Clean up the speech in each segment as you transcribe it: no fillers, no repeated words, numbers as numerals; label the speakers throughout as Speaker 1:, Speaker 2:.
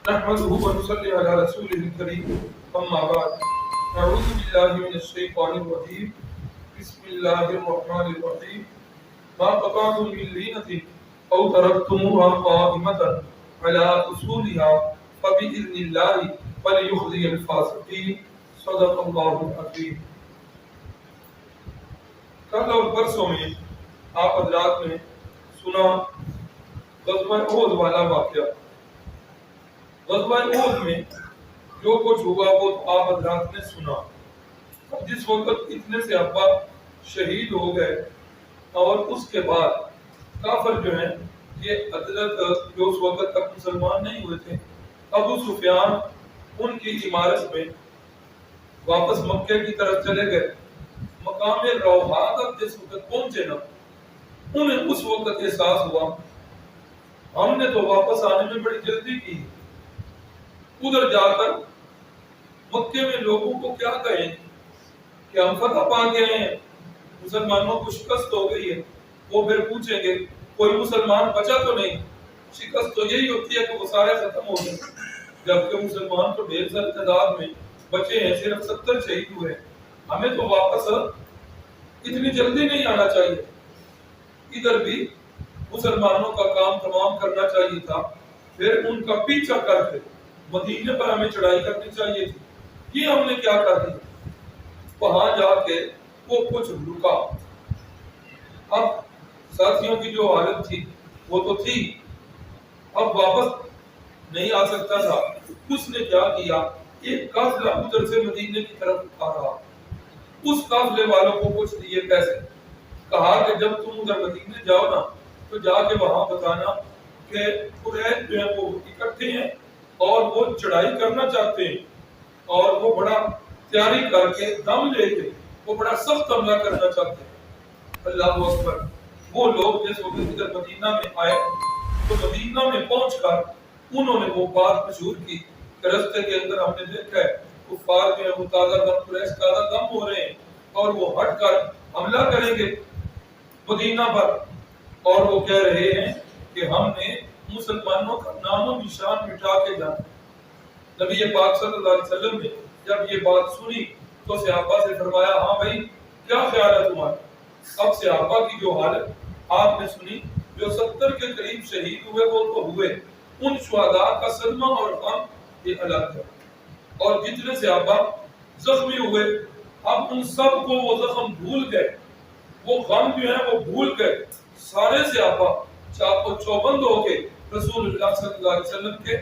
Speaker 1: نحمده ونصلي على رسوله الكريم أما بعد أعوذ بالله من الشيطان الرجيم بسم الله الرحمن الرحيم ما قطعتم من لينة أو تركتموها قائمة على أصولها فبإذن الله فليخزي الفاسقين صدق الله العظيم. کل اور پرسوں میں آپ حضرات نے سنا غزوہ احد والا واقعہ. غزوہ احد میں جو کچھ ہوا وہ آپ حضرات نے سنا. جس وقت اتنے سے ابا شہید ہو گئے اور اس کے بعد کافر جو ہیں یہ حضرت جو اس وقت تک مسلمان نہیں ہوئے تھے ابو سفیان ان کی عمارت میں واپس مکہ کی طرف چلے گئے. مقام روحا تک جس وقت پہنچے نا انہیں اس وقت احساس ہوا ہم نے تو واپس آنے میں بڑی جلدی کی. ادھر جا کر مکے میں لوگوں کو کیا کہیں کہ ہم فتح پا کے آئے ہیں, مسلمانوں کو شکست ہو گئی ہے. وہ پھر پوچھیں گے کوئی مسلمان بچا تو نہیں. شکست تو یہی ہوتی ہے کہ وہ سارے ختم ہو گئے, جبکہ مسلمان تو ڈھیر ساری تعداد میں بچے ہیں, صرف 70 شہید ہوئے. ہمیں تو واپس اتنی جلدی نہیں آنا چاہیے. ادھر بھی مسلمانوں کا کام تمام کرنا چاہیے تھا, پھر ان کا پیچھا کر کے مدینے پر ہمیں چڑھائی کرنی چاہیے تھی. یہ ہم نے کیا کر دیا. وہاں جا کے وہ کچھ رکا. اب ساتھیوں کی جو حالت تھی وہ تو تھی, اب واپس نہیں آ سکتا تھا. اس نے کیا کیا, ایک قافلہ ادھر سے مدینے کی طرف اٹھا رہا. اس قافلے والوں کو کچھ دیے پیسے, کہا کہ جب تم ادھر مدینے جاؤ نا تو جا کے وہاں بتانا کہ قریش جو ہے وہ اکٹھے ہیں اور وہ چڑھائی کرنا چاہتے ہیں اور وہ بڑا تیاری کر کے دم لے کے وہ بڑا سخت حملہ کرنا چاہتے ہیں. اللہ اکبر. وہ لوگ جس وقت ادھر مدینہ میں آئے تو مدینہ میں پہنچ کر انہوں نے وہ بات مشہور کی کہ رستے کے اندر ہم نے دیکھا ہے کفار جو ہے وہ تازہ دم قریش تازہ دم ہو رہے ہیں اور وہ ہٹ کر حملہ کریں گے مدینہ پر, اور وہ کہہ رہے ہیں کہ ہم نے مسلمانوں کا نام و نشان مٹا کے جانا. نبی پاک صلی اللہ علیہ وسلم نے جب یہ بات سنی تو صحابہ سے فرمایا ہاں بھائی کیا خیال ہے تمہارا. اب صحابہ کی جو حالت آپ نے سنی, جو 70 کے قریب شہید ہوئے وہ تو ہوئے, ان شہداء کا صدمہ اور غم یہ الگ ہے. اور جتنے صحابہ زخمی ہوئے اب ان سب کو وہ زخم بھول گئے, وہ غم جو ہے وہ بھول گئے. سارے صحابہ چاق و چوبند ہو کے رسول اللہ صلی اللہ علیہ وسلم کے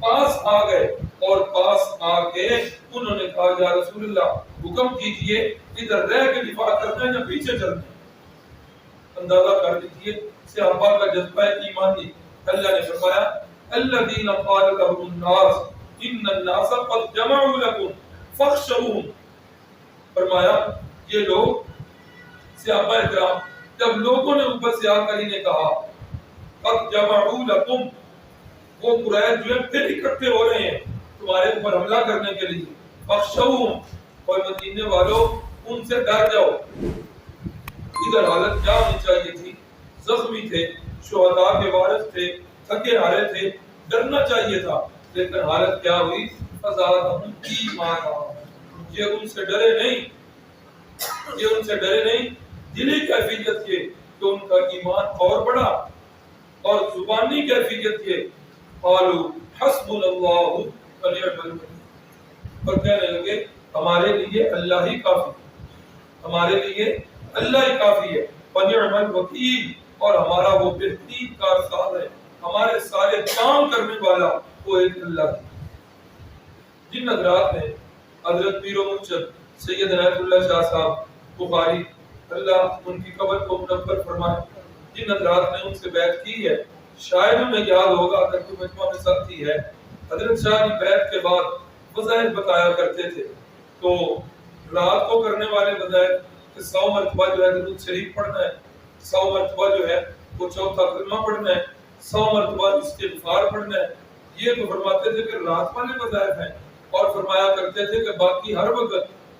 Speaker 1: پاس آ گئے اور پاس آ کے انہوں نے کہا یا رسول اللہ حکم کیجئے ادھر رہ کے دفاع کرنا ہے یا پیچھے چلنا ہے. اندازہ کر لیجئے صحابہ کا جذبہ ایمانی. اللہ نے فرمایا الذین قال لهم الناس ان الناس قد جمعوا لكم فاخشوهم. فرمایا یہ لوگ صحابہ کرام جب لوگوں نے اوپر سے آ کر انہیں کہا قد جمعوا لكم, وہ قریش جو ہے پھر اکٹھے ہو رہے ہیں تمہارے اوپر حملہ کرنے کے لیے, فاخشوهم, اور مدینے والوں ان سے ڈر جاؤ. ادھر حالت کیا ہونی چاہیے تھی, زخمی تھے, شہداء کے وارث تھے, تھکے ہارے تھے, ڈرنا چاہیے تھا, لیکن حالت کیا ہوئی فزادہم ایمانا. یہ ان سے ڈرے نہیں, یہ ان سے ڈرے نہیں, دلی کیفیت یہ کہ ان کا ایمان اور بڑھا, اور زبانی کیفیت یہ قالوا حسبنا اللہ ونعم الوکیل, اور کہنے لگے ہمارے لیے اللہ ہی کافی, ہمارے لیے اللہ ہی کافی ہے. ونعم الوکیل, اور ہمارا وہ بہترین کارساز ہے, ہمارے سارے کام کرنے والا وہ ایک اللہ ہے. جن حضرات نے حضرت پیر و مرشد سید عنایت اللہ شاہ صاحب بخاری اللہ ان کی قبر کو منور فرمائے, جن حضرات نے ان سے بیعت کی ہے, شاید انہیں یاد ہوگا اگر کوئی مجمع میں ساتھی ہے, حضرت شاہ کی بیعت کے بعد وظائف بتایا کرتے تھے. تو رات کو کرنے والے وظائف کہ 100 مرتبہ جو ہے درود شریف پڑھنا ہے, 100 مرتبہ جو ہے وہ چوتھا کلمہ پڑھنا ہے, 100 مرتبہ استغفار پڑھنا ہے. یہ تو فرماتے تھے کہ رات والے وظائف ہیں, اور فرمایا کرتے تھے کہ باقی ہر وقت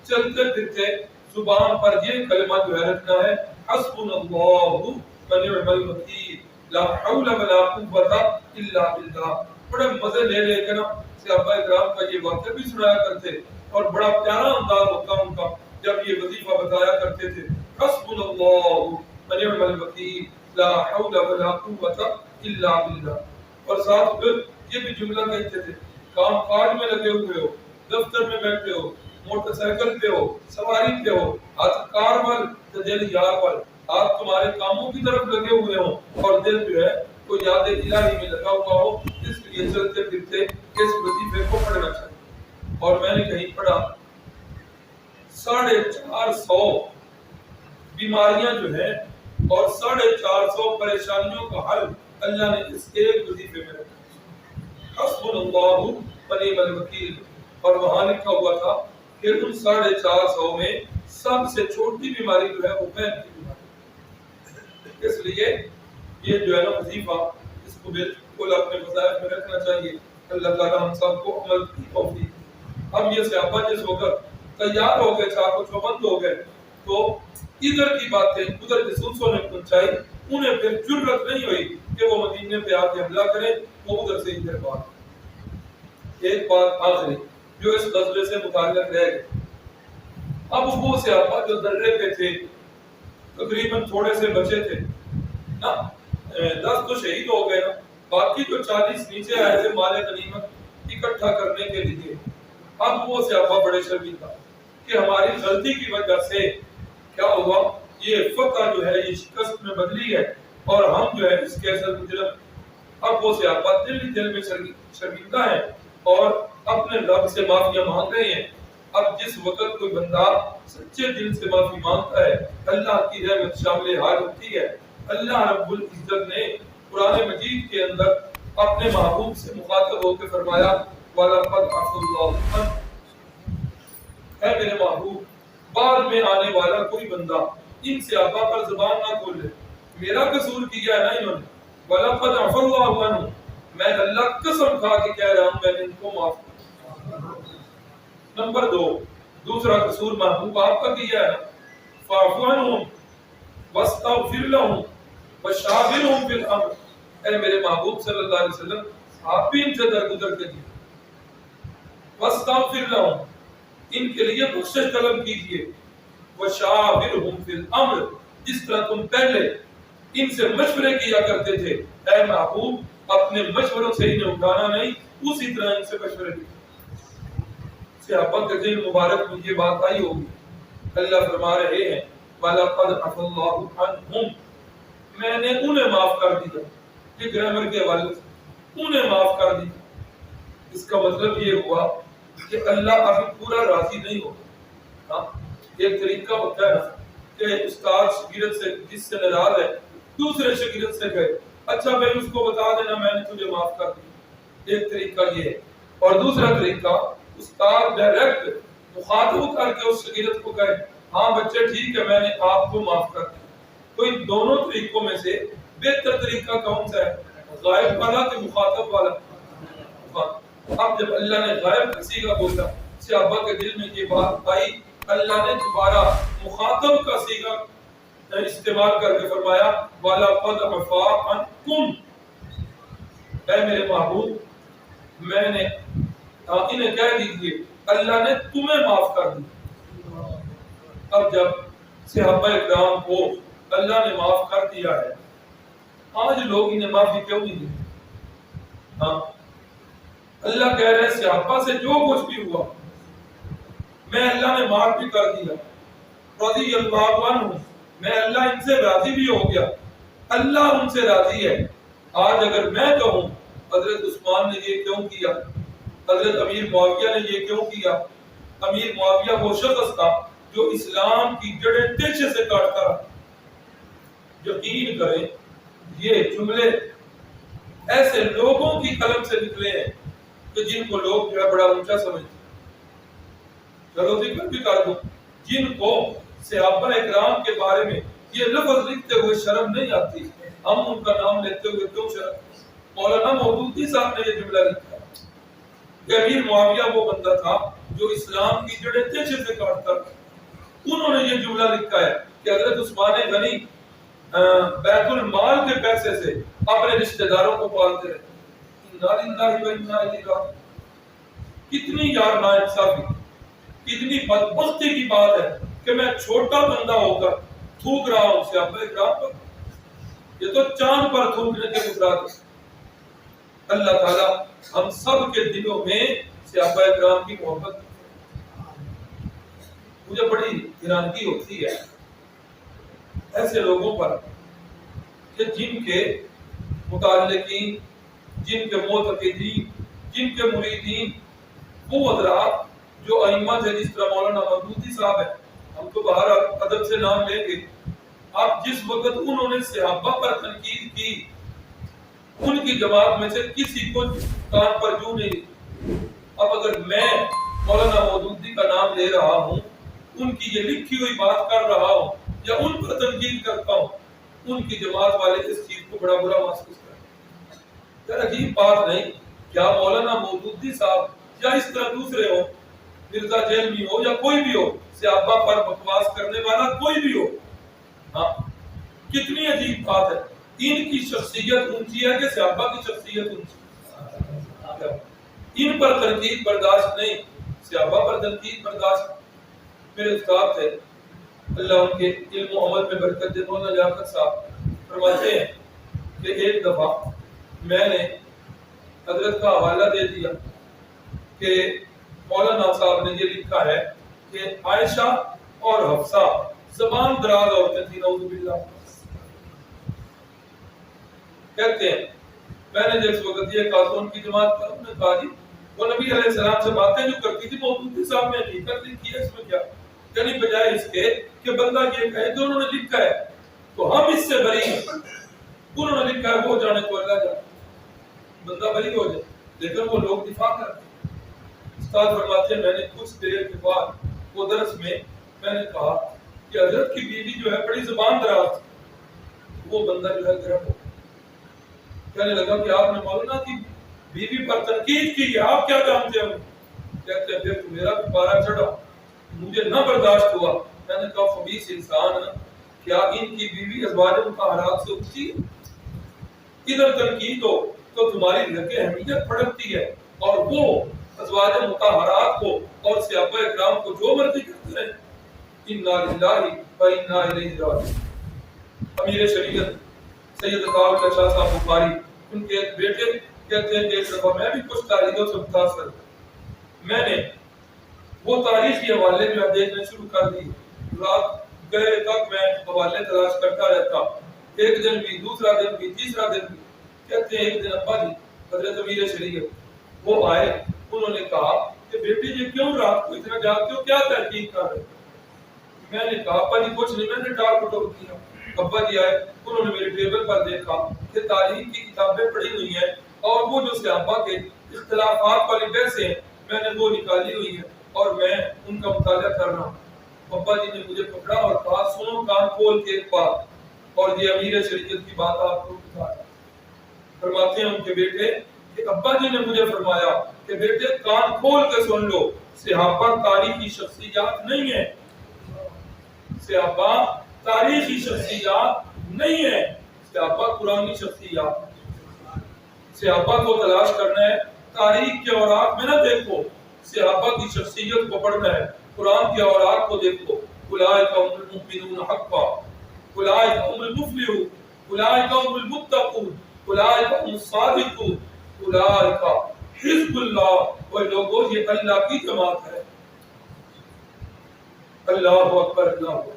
Speaker 1: چلتے پھرتے زبان پر یہ کلمہ جو ہے رکھنا ہے حسبنا اللہ ونعم الوکیل لا حول ولا قوة الا باللہ. بڑے مزے لے لے کے نا صحابہ کرام کا یہ واقعہ بھی سنایا کرتے اور بڑا پیارا انداز ہوتا ان کا جب یہ وظیفہ بتایا کرتے تھے حسبنا اللہ ونعم الوکیل لا حول ولا قوت الا باللہ. اور ساتھ پھر یہ بھی جملہ کہتے تھے کام کاج میں لگے ہوئے ہو، دفتر میں بیٹھے ہو، موٹر سائیکل پہ ہو، سواری پہ ہو، ہاتھ کار وال تجلی یار وال، آپ تمہارے کاموں کی طرف لگے ہوئے ہوں اور دل جو ہے کوئی یاد الہی میں لگا ہوا ہو، اس لیے چلتے پھرتے اس وظیفے کو پڑھنا چاہیے. اور میں نے کہیں پڑھا 450 بیماریاں جو ہیں اور 450 پریشانیوں کا حل اللہ نے اس ایک وظیفے میں رکھا. حسبنا اللہ ونعم الوکیل. اور وہاں لکھا ہوا تھا کہ ان 450 میں سب سے چھوٹی بیماری جو ہے وہ قلب کی بیماری. اس لیے یہ جو ہے نا وظیفہ اس کو بالکل اپنے وظائف میں رکھنا چاہیے. اللہ تعالیٰ ہم سب کو عمل کی توفیق. اب یہ صحابہ جس وقت تیار ہو گئے چاقو چوبند ہو گئے تو ادھر کی باتیں ادھر کے سنسوں نے پہنچائی. انہیں پھر جرت نہیں ہوئی کہ وہ مدینے پہ آ کے حملہ کریں. وہ ادھر سے ادھر بات. ایک بات آخری جو اس غزوے سے متعلق رہ گئی. اب وہ صحابہ جو درے پہ تھے تقریباً تھوڑے سے بچے تھے نا، 10 تو شہید ہو گئے نا، باقی جو 40 نیچے آئے تھے مال غنیمت اکٹھا کرنے کے لیے. اب وہ صحابہ بڑے شرمندہ کہ ہماری غلطی کی وجہ سے کیا ہوا، یہ فتح جو ہے یہ شکست میں بدلی ہے اور ہم جو ہے اس کے اثر مجرم. اب وہ صحابہ دل میں شرمندہ ہیں اور اپنے رب سے معافیاں مانگ رہے ہیں. اب جس وقت کوئی بندہ سچے دل سے معافی مانگتا ہے اللہ کی رحمت شامل حال ہوتی ہے. اللہ رب العزت نے قرآن مجید کے اندر اپنے محبوب سے مخاطب ہو کے فرمایا وَلَقَدْ عَفَا اللَّهُ عَنْكُمْ. اے میرے محبوب بعد میں آنے والا کوئی بندہ ان صحابہ پر زبان نہ کھولے. میرا قصور کیا ہے نا انہوں نے. وَلَقَدْ عَفَا اللَّهُ عَنْهُمْ. میں اللہ قسم کھا کے کہہ رہا ہوں میں نے ان کو معاف کیا. نمبر 2 دوسرا قصور محبوب آپ کا کیا ہے فَاعْفُ عَنْهُمْ وَاسْتَغْفِرْ لَهُمْ وَشَاوِرْهُمْ فِي الْأَمْرِ. اے میرے محبوب صلی اللہ علیہ وسلم آپ بھی ان سے درگزر کیجیے. وَاسْتَغْفِرْ لَهُمْ ان کے لیے بخشش طلب کیجیے. وَشَاوِرْهُمْ فِي الْأَمْرِ جس طرح تم پہلے ان سے مشورے کیا کرتے تھے اے محبوب اپنے مشوروں سے انہیں اٹھانا نہیں، اسی طرح ان سے مشورے کیجیے. صحابہ کے دل مبارک میں یہ بات آئی ہوگی. اللہ فرما رہے ہیں وَلَقَدْ عَفَا اللَّهُ عَنْهُمْ میں نے انہیں معاف کر دیا. یہ گرامر کے حوالے سے انہیں معاف کر دیا. اس کا مطلب یہ ہوا کہ اللہ ابھی پورا راضی نہیں ہوگا. ایک طریقہ ہوتا ہے نا کہ استاد شاگرد سے جس سے ناراض ہے دوسرے شاگرد سے کہے اچھا بھائی اس کو بتا دینا میں نے تجھے معاف کر دیا. ایک طریقہ یہ ہے. اور دوسرا طریقہ استاد ڈائریکٹ مخاطب کر کے اس شاگرد کو کہے ہاں بچے ٹھیک ہے میں نے آپ کو معاف کر دیا. کوئی دونوں طریقوں میں سے بہتر طریقہ کون سا ہے؟ غائب والا کہ مخاطب والا؟ اب جب اللہ نے غائب کسی کا بولا صحابہ کے دل میں یہ بات آئی اللہ نے دوبارہ مخاطب کا صیغہ استعمال کر کے فرمایا وَلَقَدْ عَفَا عَنْكُمْ اے میرے محبوب میں نے انہیں کہہ دیجئے اللہ نے تمہیں معاف کر دیا. اب جب صحابہ اکرام کو اللہ نے معاف کر دیا ہے آج لوگ انہیں معافی کیوں نہیں دیتے؟ ہاں اللہ کہہ رہے صحابہ سے جو کچھ بھی ہوا میں اللہ نے معاف بھی کر دیا. رضی اللہ عنہ میں اللہ ان سے راضی بھی ہو گیا. اللہ ان سے راضی ہے. آج اگر میں کہوں حضرت عثمان نے یہ کیوں کیا، حضرت امیر معاویہ نے یہ کیوں کیا، امیر معاویہ وہ شخص تھا جو اسلام کی جڑیں تیچے سے کاٹتا رہا. یقین کریں یہ جملے ایسے لوگوں کی قلم سے نکلے ہیں کہ جن کو لوگ جو ہے بڑا اونچا سمجھتے ہیں. چلو ذکر بھی کر دوں جن کو صحابہ اکرام کے بارے میں یہ لفظ لکھتے ہوئے شرم نہیں آتی ہم ان کا نام لیتے ہوئے کیوں شرم؟ مولانا مودودی صاحب نے یہ جملہ لکھا کہ امیر معاویہ وہ بندہ تھا جو اسلام کی جڑیں تیزی سے کاٹتا تھا. انہوں نے یہ جملہ لکھا ہے کہ حضرت عثمان غنی بیت المال کے پیسے سے اپنے رشتہ داروں کو پالتے رہے. انا للہ و انا الیہ راجعون۔ کتنی یار ناانصافی، کتنی بدبختی کی بات ہے کہ میں چھوٹا بندہ ہو کر تھوک رہا ہوں صحابہ اکرام پر۔ یہ تو چاند پر تھوکنے کے مقابلے۔ اللہ تعالیٰ ہم سب کے دلوں میں صحابہ اکرام کی محبت۔ مجھے بڑی حیرانگی ہوتی ہے ایسے لوگوں پر کہ جن کے متعلقین، جن کے معتقدین، جن کے مریدین وہ حضرات جو ائمہ تھے، جس طرح مولانا مودودی صاحب ہیں، ہم تو باہر ادب سے نام لیں گے۔ اب جس وقت انہوں نے صحابہ پر تنقید کی، ان کی جماعت میں سے کسی کو کان پر جو نہیں۔ اب اگر میں مولانا مودودی کا نام لے رہا ہوں، ان کی یہ لکھی ہوئی بات کر رہا ہوں یا ان پر تنقید کرتا ہوں، ان کی جماعت والے اس چیز کو بڑا برا محسوس کرتے ہیں۔ عجیب بات نہیں؟ کیا مولانا مودودی صاحب یا اس طرح دوسرے ہو، مرزا جیلمی ہو یا کوئی بھی ہو، صحابہ پر بکواس کرنے والا کوئی بھی ہو، ہاں کتنی عجیب بات ہے۔ ان کی شخصیت اونچی ہے کہ صحابہ کی شخصیت اونچی؟ ان پر تنقید برداشت نہیں، صحابہ پر تنقید برداشت۔ میرے استاد تھے، اللہ ان کے علم و عمل میں برکت دے، مولانا لیاقت صاحب فرماتے ہیں کہ ایک دفعہ میں نے حضرت کا حوالہ دے دیا کہ مولانا صاحب نے یہ لکھا ہے کہ عائشہ اور حفصہ زبان دراز عورتیں تھیں، نعوذ باللہ۔ کہتے ہیں میں نے جس وقت یہ خاتون کی جماعت پر، انہوں نے کہا جی وہ نبی علیہ السلام سے باتیں جو کرتی تھی، مودودی صاحب نے حقیقت لکھی ہے، اس میں کیا؟ یعنی بجائے اس کے کہ بندہ یہ کہے کہ انہوں نے لکھا ہے تو ہم اس سے بری ہیں، انہوں نے لکھا ہے وہ جانے تو اللہ جانے، بندہ بری ہو جائے، لیکن وہ لوگ دفاع کرتے ہیں۔ استاد فرماتے ہیں میں نے کچھ دیر کے بعد وہ درس میں نے کہا کہ حضرت کی بیوی جو ہے بڑی زبان دراز تھی، وہ بندہ جو ہے گرم ہو کہنے لگا کہ آپ نے مولانا کی بیوی پر تنقید کی ہے، آپ کیا جانتے ہیں؟ کہتے ہیں پھر میرا بھی پارا چڑھا، مجھے نہ برداشت ہوا۔ میں نے کہا خبیث انسان، کیا ان کی بیوی ازواج مطہرات سے اونچی ہے؟ ادھر تنقید ہو تو تمہاری لگے اہمیت پھڑکتی ہے، اور وہ ازواج مطہرات کو اور صحابہ اکرام کو جو مرضی کرتے ہیں۔ انا للہ و انا الیہ راجعون۔ امیر شریعت سید عطاء اللہ شاہ صاحب بخاری، ان کے ایک بیٹے کہتے ہیں کہ ایک دفعہ میں بھی کچھ تاریخوں سے متاثر، میں نے وہ تاریخی حوالے جو ہے دیکھنے شروع کر دی، رات گئے تک میں حوالے تلاش کرتا رہتا، ایک دن بھی، دوسرا دن بھی، تیسرا دن بھی۔ کہتے ہیں ایک دن ابا جی حضرت امیر شریعت وہ آئے، انہوں نے کہا کہ بیٹی جی کیوں رات کو اتنا جاگتے ہو، کیا تحقیق کر رہے؟ میں نے کہا ابا جی کچھ نہیں، میں نے ٹال مٹول کیا۔ ابا جی آئے، انہوں نے میرے ٹیبل پر دیکھا کہ تاریخ کی کتابیں پڑھی ہوئی ہیں، اور وہ جو صحابہ کے اختلافات والی بحثیں ہیں میں نے وہ نکالی ہوئی ہیں اور میں ان کا مطالعہ کر رہا ہوں۔ ابا جی نے مجھے پکڑا اور کہا سنو کان کھول کے ایک بات، اور یہ امیر شریعت کی بات آپ کو بتا رہا۔ فرماتے ہیں ان کے بیٹے کہ ابا جی نے مجھے فرمایا کہ بیٹے کان کھول کے سن لو، صحابہ تاریخی شخصیات نہیں ہیں، صحابہ تاریخی شخصیات نہیں ہیں، صحابہ قرآنی شخصیات۔ صحابہ کو تلاش کرنا ہے، تاریخ کے اوراق میں نہ دیکھو، صحابہ کی شخصیت کو پڑھنا ہے، قرآن کے اوراق کو دیکھو۔ اولئک هم المؤمنون حقا، اولئک هم المفلحون، اولئک هم المتقون، اولئک هم الصادقون، اولئک حزب اللہ۔ اور لوگوں یہ اللہ کی جماعت ہے۔ اللہ اکبر، اللہ اکبر۔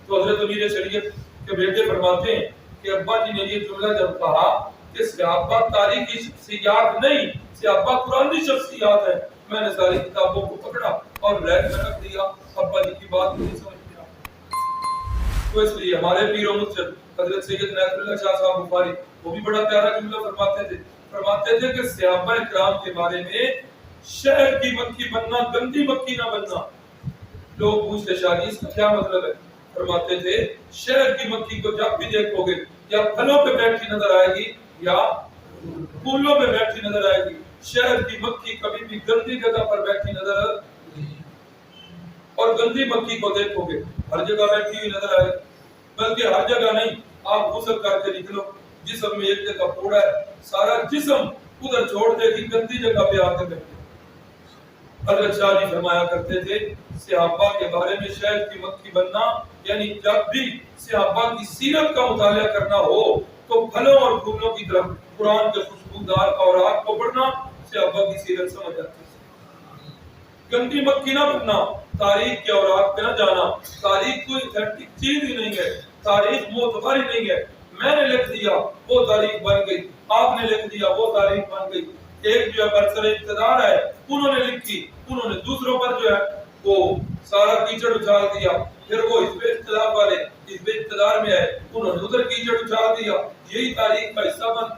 Speaker 1: تو حضرت امیر شریعت کے بیٹے فرماتے ہیں کہ ابا جی نے یہ جملہ جب کہا کہ صحابہ تاریخی شخصیات نہیں، صحابہ قرآنی شخصیات ہیں، میں نے ساری کتابوں کو پکڑا اور ریک میں رکھ دیا، ابا جی کی بات نہیں سمجھ گیا۔ تو اس لیے ہمارے پیر و مرشد حضرت سید عنایت اللہ شاہ صاحب بخاری وہ بھی بڑا پیارا جملہ فرماتے تھے کہ صحابہ اکرام کے بارے میں شہد کی مکھی بننا، گندی مکھی نہ بننا۔ لوگ پوچھتے شاہ جی اس کا کیا مطلب ہے؟ فرماتے تھے شہد کی مکھی کو جب بھی دیکھو گے یا پھلوں پہ بیٹھی نظر آئے گی یا پھولوں پہ بیٹھی نظر آئے گی، شہد کی مکھی کبھی بھی گندی جگہ پر بیٹھی نظر نہیں۔ اور گندی مکھی کو دیکھو گے ہر جگہ بیٹھی ہوئی نظر آئے، بلکہ ہر جگہ نہیں، آپ غسل کر کے نکلو، جسم میں ایک جگہ پھوڑا ہے، سارا جسم ادھر چھوڑ دے گی، گندی جگہ پہ آ کے بیٹھے۔ حضرت شاہ جی فرمایا کرتے تھے صحابہ کے بارے میں شہد کی مکھی بننا، یعنی جب بھی صحابہ کی سیرت کا مطالعہ کرنا ہو تو پھلوں اور پھولوں کی طرح قرآن کے خوشبودار اوراق کو پڑھنا، صحابہ کی سیرت سمجھ آتی ہے۔ گندی مکھی نہ بننا، تاریخ کے اوراق پہ نہ جانا۔ تاریخ کوئی ایتھنٹک چیز ہی نہیں ہے، تاریخ معتبر ہی نہیں ہے۔ میں نے لکھ دیا وہ تاریخ بن گئی، آپ نے لکھ دیا وہ تاریخ بن گئی۔ ایک جو ہے برسر اقتدار ہے، انہوں نے لکھی، انہوں نے دوسروں پر جو ہے وہ سارا کیچڑ اچھال دیا، پھر وہ حزب اختلاف والے حزب اقتدار میں آئے، انہوں نے ادھر کیچڑ اچھال دیا، یہی تاریخ کا حصہ بن۔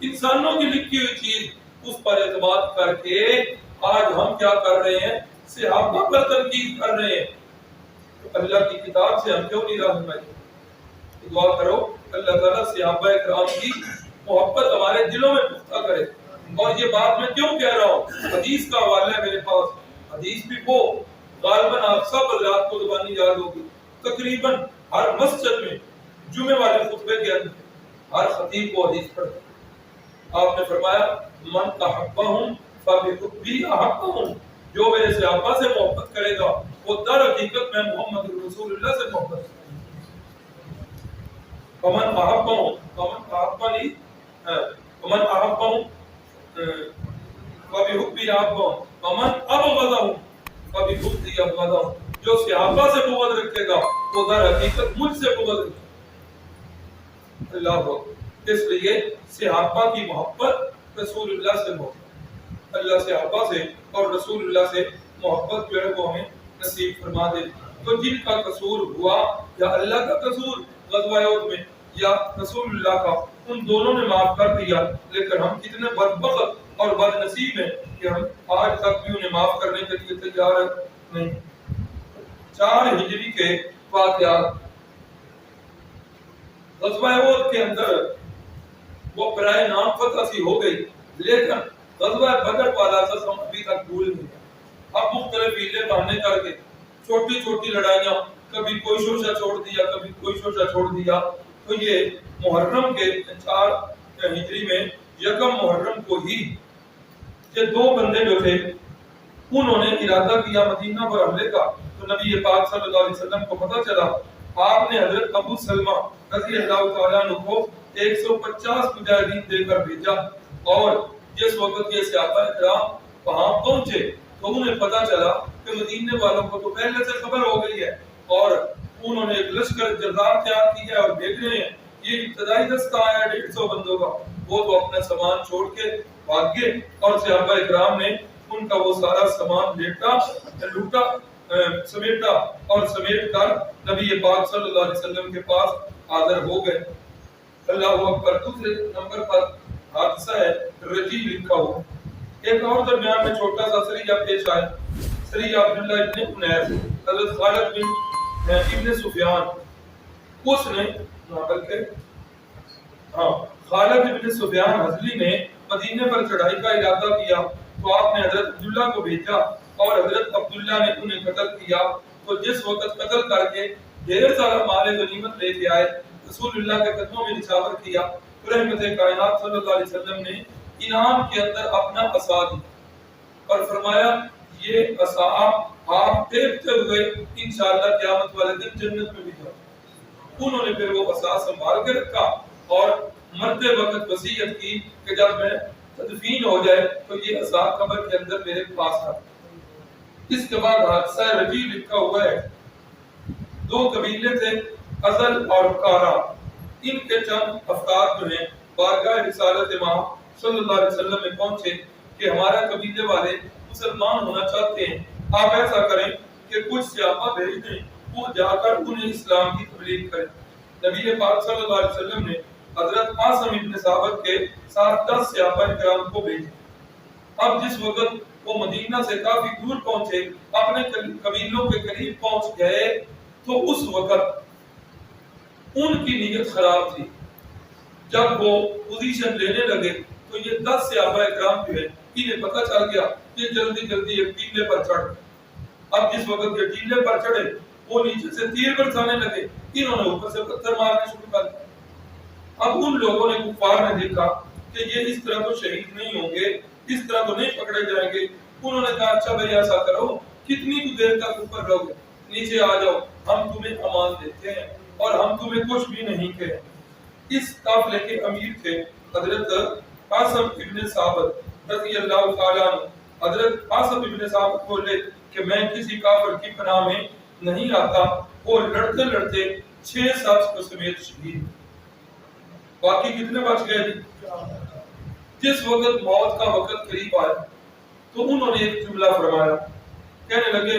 Speaker 1: انسانوں کی لکھی ہوئی چیز اس پر اعتماد کر کے آج ہم کیا کر رہے ہیں؟ صحابہ پر تنقید کر رہے ہیں۔ تو اللہ کی کتاب سے ہم کیوں نہیں رہنمائی؟ دعا کرو اللہ تعالیٰ صحابہ کرام کی محبت ہمارے دلوں میں پختہ کرے۔ اور یہ بات میں کیوں کہہ رہا ہوں؟ حدیث کا حوالہ ہے میرے پاس، حدیث بھی وہ غالباً آپ سب حضرات کو زبانی یاد ہوگی، تقریباً ہر مسجد میں جمعے والے خطبے کے اندر ہر خطیب کو حدیث پڑھتے ہیں۔ آپ نے فرمایا من احبہم فبحبی احبہم، جو میرے صحابہ سے محبت کرے گا وہ در حقیقت میں محمد رسول اللہ سے محبت کرے گا۔ فمن احبہم فمن احبنی فمن احبہم فبحبی احبہم فمن ابغضہم فبحبی ابغضہم، جو صحابہ سے بغض رکھے گا وہ در حقیقت مجھ سے بغض رکھے گا۔ اللہ اکبر۔ اس لیے صحابہ کی محبت رسول اللہ سے محبت، اللہ صحابہ سے اور رسول اللہ سے محبت جو ہے وہ ہمیں نصیب فرما دے۔ تو جن کا قصور ہوا، یا اللہ کا قصور غزوہ احد میں یا رسول اللہ کا، ان دونوں نے معاف کر دیا، لیکن ہم کتنے بدبخت اور بد نصیب ہیں کہ ہم آج تک بھی انہیں معاف کرنے کے لیے تیار نہیں۔ 4 ہجری کے واقعات، غزوہ احد کے اندر وہ برائے نام فتح سی ہو گئی، لیکن غزوہ بدر والا اثر ہم ابھی تک بھول نہیں گئے۔ اب مختلف ہیلے بہانے کر کے چھوٹی چھوٹی لڑائیاں، کبھی کوئی شوشہ چھوڑ دیا کبھی کوئی شوشہ چھوڑ دیا، تو یہ محرم کے 4 ہجری میں یکم محرم کو ہی یہ 2 بندے جو تھے انہوں نے ارادہ کیا مدینہ پر حملے کا۔ تو نبی پاک صلی اللہ علیہ وسلم کو پتہ چلا، آپ نے حضرت ابو سلمہ رضی اللہ تعالیٰ عنہ کو 150 مجاہدین دے کر بھیجا، اور جس وقت یہ صحابہ کرام وہاں پہنچے تو انہیں پتہ چلا کہ مدینے والوں کو تو پہلے سے خبر ہو گئی ہے، اور انہوں نے ایک لشکر جرار تیار کی ہے اور بھیج رہے ہیں۔ یہ ابتدائی دستہ آیا 150 بندوں کا، وہ تو اپنا سامان چھوڑ کے بھاگ گئے، اور صحابہ کرام نے ان کا وہ سارا سامان لوٹا سمیٹا اور سمیٹ کر نبی پاک صلی اللہ علیہ وسلم کے پاس حاضر ہو گئے۔ اللہ اکبر۔ دوسرے نمبر پر حادثہ ہے رجی لکھا ہوا۔ ایک اور درمیان میں چھوٹا سا سریہ پیش آیا، سریہ عبداللہ ابن انیس، حضرت خالد بن ابن سفیان، اس نے خالد ابن سفیان حضلی نے مدینے پر چڑھائی کا ارادہ کیا، تو آپ نے حضرت عبداللہ کو بھیجا اور حضرت عبداللہ نے انہیں قتل کیا۔ تو جس وقت قتل کر کے ڈھیر سارا مال غنیمت لے کے آئے، رسول اللہ کے قدموں میں نچھاور کیا، تو رحمت کائنات صلی اللہ علیہ وسلم نے انعام کے اندر اپنا عصا دی اور فرمایا یہ عصا آپ دیکھتے ہوئے انشاءاللہ قیامت والے دن جنت میں بھی جاؤ۔ انہوں نے پھر وہ عصا سنبھال کے رکھا اور مرتے وقت وصیت کی کہ جب میں تدفین ہو جائے تو یہ عصا قبر کے اندر میرے پاس رکھ۔ اس کے بعد حادثہ رجی لکھا ہوا ہے۔ 2 قبیلے تھے، ازل اور کارا، ان کے چند افراد جو ہیں بارگاہ رسالت امام صلی اللہ علیہ وسلم میں پہنچے کہ ہمارا قبیلے والے مسلمان ہونا چاہتے ہیں، آپ ایسا کریں کہ کچھ صحابہ بھیج دیں، وہ جا کر انہیں اسلام کی تبلیغ کریں۔ نبی پاک صلی اللہ علیہ وسلم نے حضرت عاصم ابن ثابت کے ساتھ 10 صحابہ کرام کو بھیجا۔ اب جس وقت وہ مدینہ سے کافی دور پہنچے، اپنے قبیلوں کے قریب پہنچ گئے، تو اس وقت ان کی نیت خراب تھی۔ جب وہ پوزیشن لینے لگے تو یہ 10 صحابہ کرام جو ہے انہیں پتہ چل گیا کہ جلدی جلدی ایک ٹیلے پر چڑھ۔ اب جس وقت یہ ٹیلے پر چڑھے وہ نیچے سے تیر برسانے لگے، انہوں نے اوپر سے پتھر مارنے شروع کر دیا۔ اب ان لوگوں نے کفار نے دیکھا کہ یہ اس طرح تو شہید نہیں ہوں گے، اس طرح تو نہیں پکڑے جائیں گے۔ انہوں نے کہا اچھا بھائی ایسا کرو، کتنی تو دیر تک اوپر رہو گے، نیچے آ جاؤ، ہم تمہیں امان دیتے ہیں اور ہم تمہیں کچھ بھی نہیں کہیں۔ اس قافلے کے امیر تھے حضرت قاسم ابن ثابت رضی اللہ تعالیٰ عنہ۔ حضرت قاسم ابن ثابت بولے کہ میں کسی کافر کی پناہ میں نہیں آتا، وہ لڑتے لڑتے 6 شخص کو سمیت شہید۔ باقی کتنے بچ گئے جی؟ جس وقت موت کا وقت قریب آیا تو انہوں نے ایک جملہ فرمایا، کہنے لگے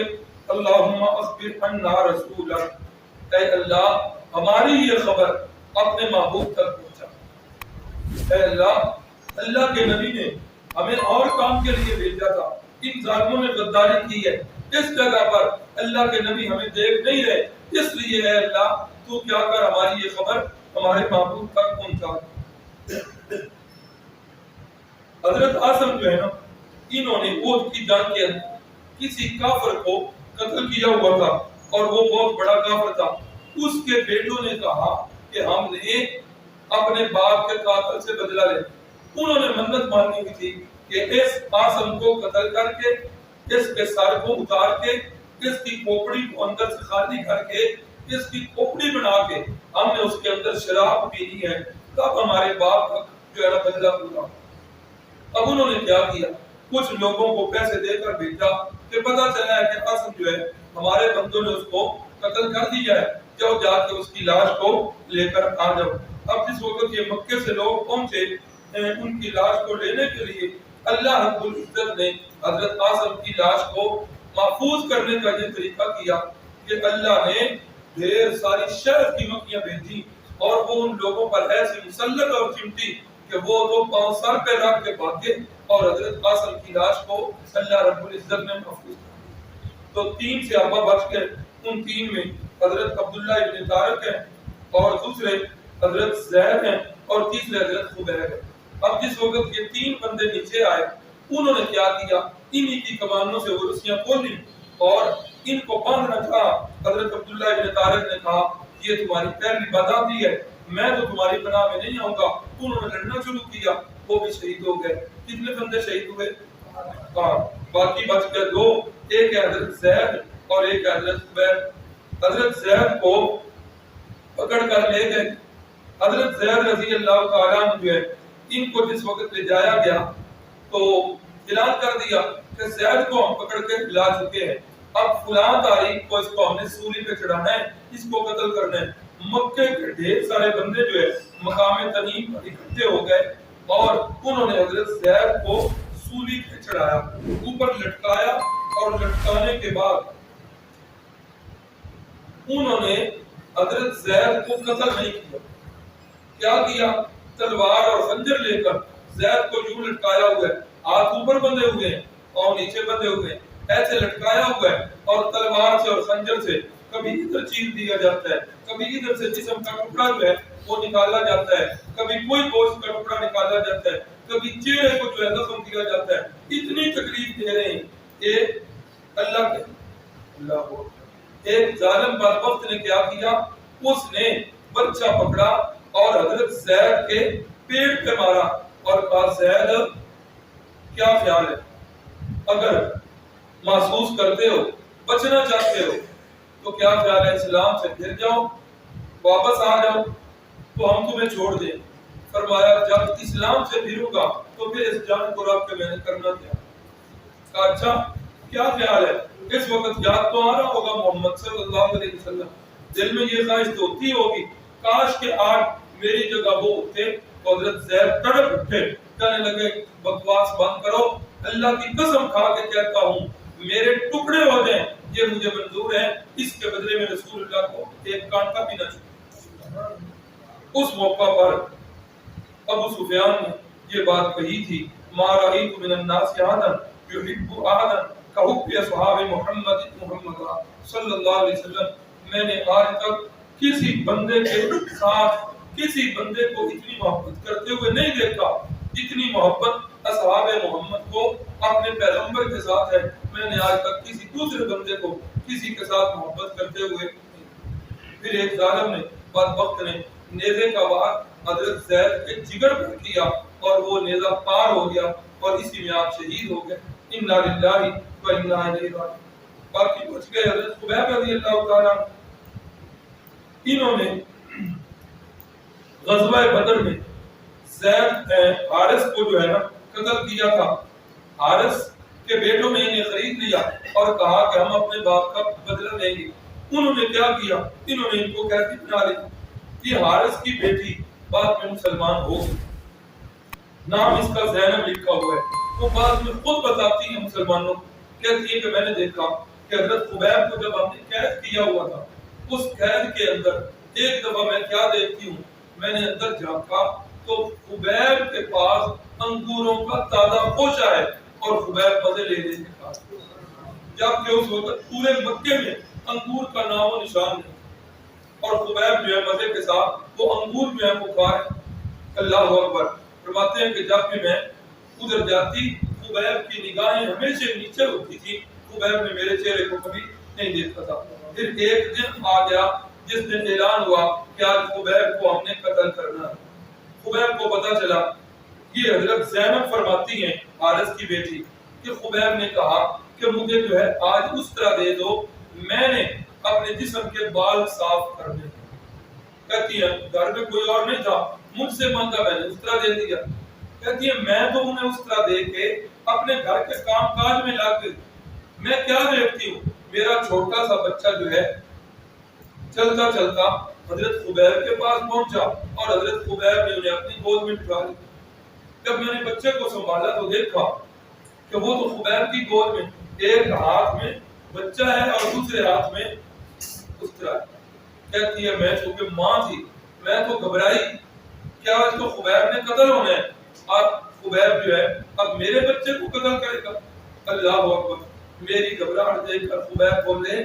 Speaker 1: اللہم اخبر عنا رسولک، اے اللہ ہماری یہ خبر اپنے محبوب تک پہنچا۔ اے اللہ، اللہ کے نبی نے ہمیں اور کام کے لیے بھیجا تھا، ان ظالموں نے غداری کی ہے، اس جگہ پر اللہ کے نبی ہمیں دیکھ نہیں رہے، اس لیے اے اللہ تو کیا کر ہماری یہ خبر ہمارے محبوب تک پہنچا۔ حضرت قاسم جو ہے نا، انہوں نے احد کی جنگ کے اندر کسی کافر کو قتل کیا ہوا تھا اور وہ بہت بڑا کافر تھا۔ اس کے بیٹوں نے کہا کہ ہم نے اپنے باپ کے قاتل سے بدلہ لے۔ انہوں نے منت مانی ہوئی تھی کہ اس قاسم کو قتل کر کے، اس کے سر کو اتار کے، اس کی کھوپڑی کو اندر سے خالی کر کے، اس کی کھوپڑی بنا کے ہم نے اس کے اندر شراب پینی ہے، تب ہمارے باپ کا جو ہے نا بدلہ پورا۔ اب انہوں نے کیا کیا، کچھ لوگوں کو پیسے دے کر بھیجا کہ پتہ چلا ہے کہ قاسم جو ہے ہمارے بندوں نے اس کو قتل کر دیا ہے، جاؤ جا کے اس کی لاش کو لے کر آ جاؤ۔ اب جس وقت یہ مکے سے لوگ پہنچے ان کی لاش کو لینے کے لیے، اللہ رب العزت نے حضرت قاسم کی لاش کو محفوظ کرنے کا یہ طریقہ کیا کہ اللہ نے ڈھیر ساری شہد کی مکھیاں بھیجی اور وہ ان لوگوں پر ایسی مسلط اور چمٹی کہ وہ تو پاؤں سر پہ رکھ کے بھاگے اور حضرت قاسم کی لاش کو اللہ رب العزت نے محفوظ کیا۔ تو 3 صحابہ بچ گئے، ان 3 میں حضرت عبداللہ ابن طارق ہیں اور دوسرے حضرت زید ہیں اور تیسرے حضرت خبیب ہیں۔ اب جس وقت یہ 3 بندے نیچے آئے، انہوں نے کیا کیا، انہی کی کمانوں سے وہ رسیاں کھولی اور ان کو باندھنا چاہا۔ حضرت عبداللہ ابن طارق نے کہا یہ تمہاری پہلی بدعہتی ہے، میں تو تمہاری پناہ میں نہیں آؤں گا۔ انہوں نے لڑنا شروع کیا، وہ بھی شہید ہو گئے۔ کتنے بندے شہید ہوئے؟ باقی بچ گئے 2، ایک ہے حضرت زید اور ایک ہے حضرت خبیب۔ حضرت زید کو پکڑ کر لے گئے۔ حضرت زید رضی اللہ تعالیٰ عنہ جو ہے، ان کو جس وقت لے جایا گیا تو اعلان کر دیا کہ زید کو ہم پکڑ کے لا چکے ہیں، اب فلاں تاریخ کو اس کو ہم نے سولی پہ چڑھانا ہے، اس کو قتل کرنا ہے۔ مکے کے ڈھیر سارے بندے جو ہے مقام تنعیم پر اکٹھے ہو گئے اور انہوں نے حضرت زید کو سولی پہ چڑھایا، اوپر لٹکایا اور لٹکانے کے بعد انہوں نے حضرت زید کو قتل نہیں کیا۔ کیا کیا؟ تلوار اور خنجر لے کر زید کو یوں لٹکایا ہوا ہے، ہاتھ اوپر بندھے ہوئے ہیں اور نیچے بندھے ہوئے ہیں، ایسے لٹکایا ہوا ہے اور تلوار سے اور خنجر سے کبھی ادھر چیر دیا جاتا ہے، کبھی ادھر سے جسم کا ٹکڑا جو ہے وہ نکالا جاتا ہے، کبھی کوئی گوشت کا ٹکڑا نکالا جاتا ہے، کبھی چہرے کو جو ہے زخم دیا جاتا ہے۔ اتنی تکلیف دے رہے ہیں۔ ایک اللہ کے ایک ظالم بدبخت نے کیا کیا، اس نے بچہ پکڑا اور حضرت زید کے پیٹ پہ مارا اور کہا زید کیا خیال ہے، اگر محسوس کرتے ہو بچنا چاہتے ہو تو کیا خیال ہے اسلام سے پھر جاؤ، واپس آ جاؤ تو ہم تمہیں چھوڑ دیں۔ فرمایا جب اسلام سے پھروں گا تو پھر اس جان کو رکھ کے میں نے کرنا کیا۔ کہا اچھا کیا خیال ہے؟ اس وقت یاد تو آ رہا ہوگا محمد صلی اللہ علیہ وسلم، دل میں یہ خواہش تو ہوتی ہوگی کاش کہ آج میری جگہ وہ اٹھے۔ حضرت زید تڑپ اٹھے، کہنے لگے بکواس بند کرو، اللہ کی قسم کھا کے کہتا ہوں میرے ٹکڑے ہو جائیں یہ مجھے منظور ہے، اس کے بدلے میں رسول اللہ کو ایک کانٹا بھی نہ چھوڑوں۔ اس موقع پر ابو سفیان نے یہ بات کہی تھی، ما رأیت من الناس احدا یحب احدا کحب اصحاب محمد صلی اللہ علیہ وسلم۔ میں نے آج تک کسی بندے کے ساتھ کسی بندے کو اتنی محبت کرتے ہوئے نہیں دیکھا جتنی محبت اصحاب محمد کو اپنے پیغمبر کے ساتھ ہے۔ میں نے آج تک کسی دوسرے بندے کو کسی کے ساتھ محبت کرتے ہوئے۔ پھر ایک ظالم نے بدبخت نے نیزے کا وار حضرت زید کے جگر پر کیا اور وہ نیزہ پار ہو گیا اور اسی میں آپ شہید ہو گئے. انا للہ و انا الیہ راجعون. باقی بچ گئے حضرت خبیب رضی اللہ تعالیٰ. انہوں نے غزوہ بدر میں زید حارث کو جو ہے نا قتل کیا تھا. حارث کے بیٹوں نے انہیں خرید لیا اور کہا کہ ہم اپنے باپ کا بدلہ لیں گے. انہوں نے کیا کیا؟ انہوں نے ان کو قیدی بنا لیا. یہ حارث کی بیٹی بعد میں مسلمان ہو گئی. نام اس کا زینب لکھا ہوا ہے. وہ بعد میں خود بتاتی ہے مسلمانوں کو، کہتی ہے کہ میں نے دیکھا کہ حضرت خبیب کو جب ہم نے قید کیا ہوا تھا، اس قید کے اندر ایک دفعہ میں کیا دیکھتی ہوں، میں نے اندر جھانکا تو خبیب کے پاس انگوروں کا تازہ خوشہ ہے اور خبیب مزے لے لے کے کھا. جبکہ اس وقت پورے مکے میں انگور کا نام و نشان نہیں، اور خبیب جو ہے مزے کے ساتھ وہ انگور جو ہے وہ کھا رہے. اللہ اکبر. فرماتے ہیں کہ جب بھی میں ادھر جاتی خبیب کی نگاہیں ہمیشہ نیچے ہوتی تھی. خبیب نے میرے چہرے کو کبھی نہیں دیکھا تھا. پھر ایک دن آ گیا جس دن اعلان ہوا کہ آج خبیب کو ہم نے قتل کرنا ہے. خبیب کو پتا چلا. یہ حضرت زینب فرماتی ہیں حارث کی بیٹی کہ خبیب نے کہا کہ مجھے جو ہے آج اس طرح دے دو، میں نے اپنے جسم کے بال صاف کرنے. کہتی ہے گھر میں کوئی اور نہیں تھا، مجھ سے مانگا، میں نے اس طرح دے دیا. کہتی ہے میں تو انہیں اس طرح دے کے اپنے گھر کے کام کاج میں لگ گئی. میں کیا دیکھتی ہوں، میرا چھوٹا سا بچہ جو ہے چلتا چلتا حضرت خبیب کے پاس پہنچا اور حضرت خبیب نے انہیں اپنی گود میں بٹھا لیا. جب میں نے بچے کو سنبھالا تو دیکھا کہ وہ تو خبیب کی گود میں ایک ہاتھ میں بچہ ہے اور دوسرے ہاتھ میں اس طرح. کہتی ہے میں چونکہ ماں تھی میں تو گھبرائی، کیا اس کو خبیب نے قتل ہونا ہے اور خبیب جو ہے اب میرے بچے کو قتل کرے گا. اللہ اکبر. میری گھبراہٹ دیکھ کر خبیب بولے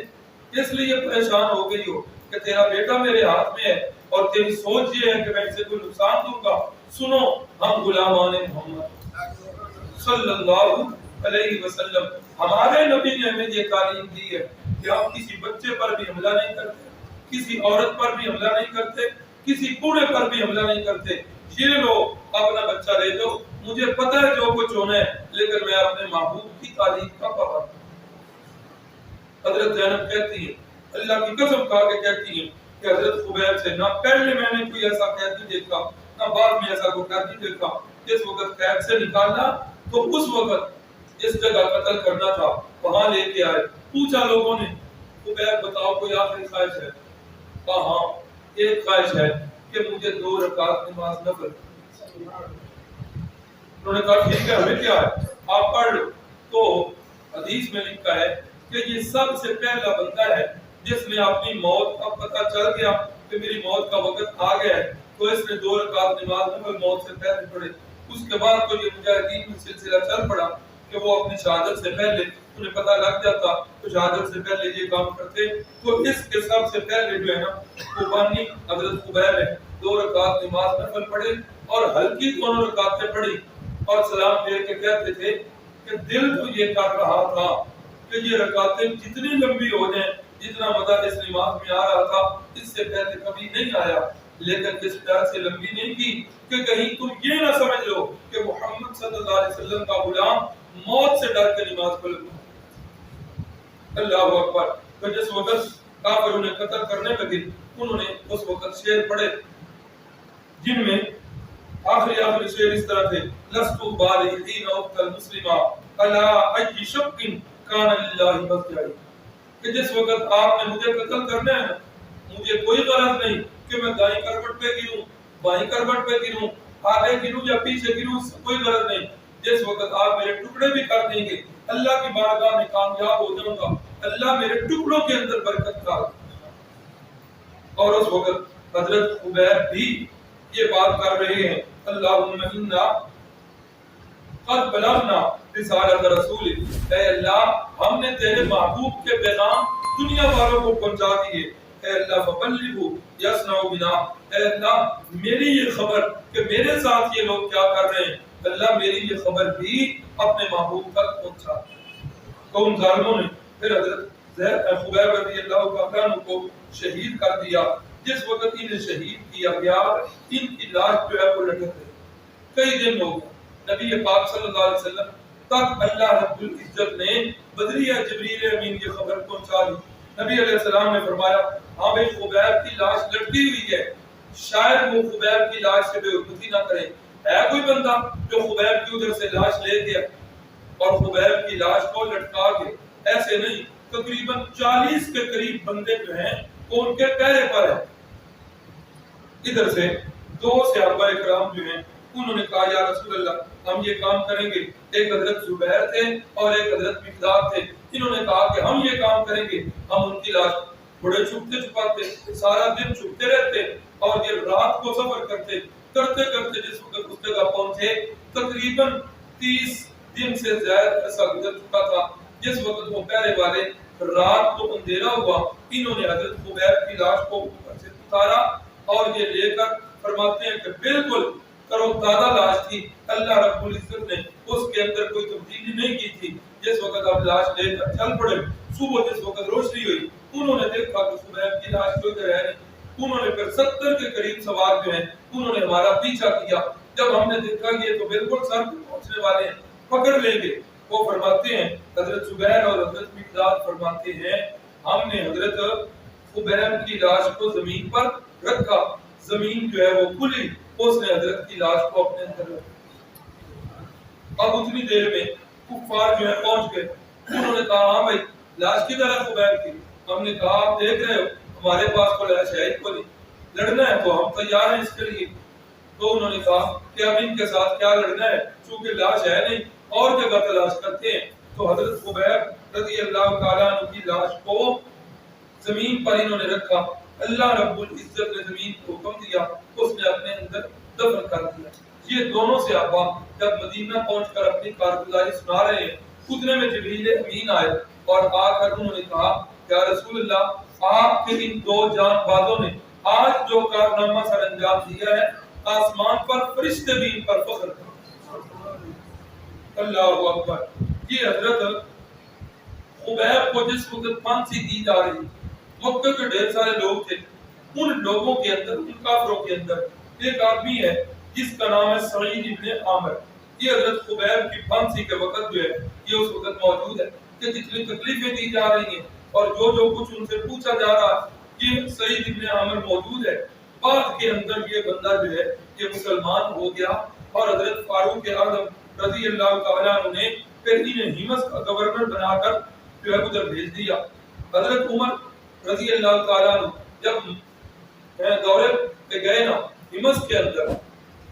Speaker 1: اس لیے پریشان ہو گئی ہو کہ تیرا بیٹا میرے ہاتھ میں ہے اور تیری سوچ یہ ہے کہ میں اسے کوئی نقصان دوں گا. سنو، ہم غلامان محمد صلی اللہ علیہ وسلم، ہمارے نبی نے ہمیں یہ تعلیم دی ہے کہ ہم کسی بچے پر بھی حملہ نہیں کرتے، کسی عورت پر بھی حملہ نہیں کرتے، کسی بوڑھے پر بھی حملہ نہیں کرتے. یہ لو اپنا بچہ لے جاؤ، مجھے پتہ ہے جو کچھ ہونا ہے لیکن میں اپنے محبوب کی تعلیم کا پابند ہوں. حضرت زینب کہتی ہے، اللہ کی قسم کھا کے کہتی ہے کہ حضرت خبیب سے نہ پہلے میں نے کوئی ایسا قیدی دیکھا نہ بعد میں ایسا کوئی قیدی دیکھا. جس وقت قید سے نکالنا تو اس وقت جس جگہ قتل کرنا تھا وہاں لے کے آئے. پوچھا لوگوں نے خبیب بتاؤ کوئی آخری خواہش ہے؟ کہا ہاں ایک خواہش ہے کہ مجھے 2 رکعت نماز نفل. انہوں نے کہا ٹھیک ہے ہمیں کیا ہے آپ پڑھ لو. تو حدیث میں لکھا ہے کہ یہ سب سے پہلا بندہ ہے جس نے اپنی موت کا پتہ چل گیا کہ میری موت کا وقت آ گیا ہے تو اس نے 2 رکعت نماز نفل موت سے پہلے پڑھے. اس کے بعد تو یہ مجاہدین میں سلسلہ چل پڑا کہ وہ اپنی شہادت سے پہلے انہیں پتہ لگ جاتا تو شہادت سے پہلے یہ کام کرتے. تو اس کے سب سے پہلے جو ہے نا قربانی حضرت خبیب ہے. 2 رکعت نماز نفل پڑھے اور ہلکی دونوں رکعتیں پڑھی اور سلام پھیر کے کہتے تھے کہ دل تو یہ کر رہا تھا کہ یہ رکعتیں جتنی لمبی ہو جائیں جتنا مزہ اس نماز میں آ رہا تھا اس سے پہلے کبھی نہیں آیا، لیکن اس ڈر سے لمبی نہیں کی کہ کہیں تم یہ نہ سمجھ لو کہ محمد صلی اللہ علیہ وسلم کا غلام موت سے ڈر کے نماز پڑھ لوں. اللہ اکبر. تو جس وقت کافر انہیں قتل کرنے لگے انہوں نے اس وقت شعر پڑھے جن میں آخری شعر اس طرح تھے لست بالغین اقتل مسلما الا ای شق کان للہ مسجد. کہ جس وقت آپ نے مجھے قتل کرنا ہے مجھے کوئی غرض نہیں کہ میں دائیں کروٹ پہ گروں بائیں کروٹ پہ گروں آگے گروں یا پیچھے گروں، کوئی غرض نہیں. جس وقت آپ میرے ٹکڑے بھی کر دیں گے اللہ کی بارگاہ میں کامیاب ہو جاؤں گا، اللہ میرے ٹکڑوں کے اندر برکت ڈال. اور اس وقت حضرت خبیب بھی یہ بات کر رہے ہیں اللہم انا قد بلغنا رسالت رسول، اے اللہ ہم نے تیرے محبوب کے پیغام دنیا والوں کو پہنچا دیے. اے اللہ فبلغوا یسنع بنا، اے اللہ میری یہ خبر کہ میرے ساتھ یہ لوگ کیا کر رہے ہیں اللہ میری یہ خبر بھی اپنے محبوب تک پہنچا. تو ان ظالموں نے پھر حضرت خبیب رضی اللہ تعالیٰ عنہ کو شہید کر دیا. جس وقت انہیں شہید کیا گیا ان کی لاش جو ہے وہ لٹک گئی. کئی دن ہو گئے، نبی پاک صلی اللہ علیہ وسلم تک اللہ رب العزت نے بدریہ جبریل امین کی خبر پہنچا دی۔ نبی علیہ السلام نے فرمایا ہاں بھائی خبیب کی لاش لٹکی ہوئی ہے، شاید وہ خبیب کی لاش سے بے وقوفی نہ کرے۔ ہے کوئی بندہ جو خبیب کی ادھر سے لاش لے گیا اور خبیب کی لاش کو لٹکا کے؟ ایسے نہیں، تقریباً 40 کے قریب بندے جو ہیں وہ ان کے پہرے پر ہیں۔ ادھر سے دو صحابہ کرام جو ہیں انہوں نے کہا یا رسول اللہ ہم یہ کام کریں گے، ایک حضرت زبیر تھے اور ایک حضرت مقداد تھے، انہوں نے کہا کہ ہم یہ کام کریں گے، ہم ان کی لاش بڑے چھپتے چھپاتے سارا دن چھپتے رہتے اور یہ رات کو سفر کرتے کرتے جس وقت اس جگہ پہنچے تقریباً 30 دن سے زیادہ عرصہ گزر چکا تھا۔ جس وقت وہ پہرے والے رات کو اندھیرا ہوا، انہوں نے حضرت خبیب کی لاش کو اوپر سے اتارا اور یہ لے کر فرماتے ہیں کہ بالکل ترو تازہ لاش تھی، اللہ رب العزت نے اس کے اندر کوئی تبدیلی نہیں کی تھی۔ جس وقت آپ لاش لے کر چل پڑے، صبح جس وقت روشنی ہوئی انہوں نے دیکھا کہ خبیب کی لاش کوئی ادھر ہے نہیں۔ انہوں نے پھر 70 کے قریب سوار جو ہیں انہوں نے ہمارا پیچھا کیا، جب ہم نے دیکھا کہ یہ تو بالکل سر پہ پہنچنے والے ہیں، پکڑ لیں گے۔ وہ فرماتے ہیں حضرت زبیر اور حضرت مقداد فرماتے ہیں ہم نے حضرت خبیب کی لاش کو زمین پر رکھا، زمین جو ہے وہ کھلی، اس نے حضرت کی لاش کو اپنے اندر رکھا۔ اب اتنی دیر میں کفار جو ہے پہنچ گئے، انہوں نے کہا ہاں بھائی لاش کدھر ہے خبیب کی؟ ہم نے کہا آپ دیکھ رہے ہو ہمارے پاس کوئی لاش ہے ہی کوئی، لڑنا ہے تو ہم تیار ہیں اس کے لیے۔ تو انہوں نے کہا کہ اب ان کے ساتھ کیا لڑنا ہے، چونکہ لاش ہے نہیں، اور جگہ تلاش کرتے ہیں۔ تو حضرت خبیب رضی اللہ تعالیٰ عنہ کی لاش کو زمین پر انہوں نے رکھا، اللہ رب العزت نے زمین کو حکم دیا، اس نے اپنے اندر دفن کر دیا۔ یہ دونوں صحابہ جب مدینہ پہنچ کر اپنی کارگزاری سنا رہے ہیں، اتنے میں جبریل امین آئے اور آ کر انہوں نے کہا یا رسول اللہ آپ کے ان دو جان بازوں نے آج جو کارنامہ سر انجام دیا ہے، آسمان پر فرشتے بھی ان پر فخر کرتے۔ اللہ اکبر۔ یہ حضرت خبیب کو جس وقت پھانسی دی جا رہی، مکہ کے ڈھیر سارے لوگ تھے، ان لوگوں کے اندر، ان کافروں کے اندر ایک آدمی ہے جس کا نام ہے سعید ابن عامر۔ یہ حضرت خبیب کی پھانسی کے وقت جو ہے یہ اس وقت موجود ہے کہ جتنی تکلیفیں دی جا رہی ہیں اور جو کچھ ان سے پوچھا جا رہا ہے، یہ سعید ابن عامر موجود ہے۔ بعد کے اندر یہ بندہ جو ہے یہ مسلمان ہو گیا اور حضرت فاروق اعظم رضی اللہ تعالیٰ عنہ نے پھر انہیں ہمس کا گورنر بنا کر جو ہے ادھر بھیج دیا۔ حضرت عمر رضی اللہ تعالیٰ عنہ جب دورے پہ گئے نا ہمس کے اندر،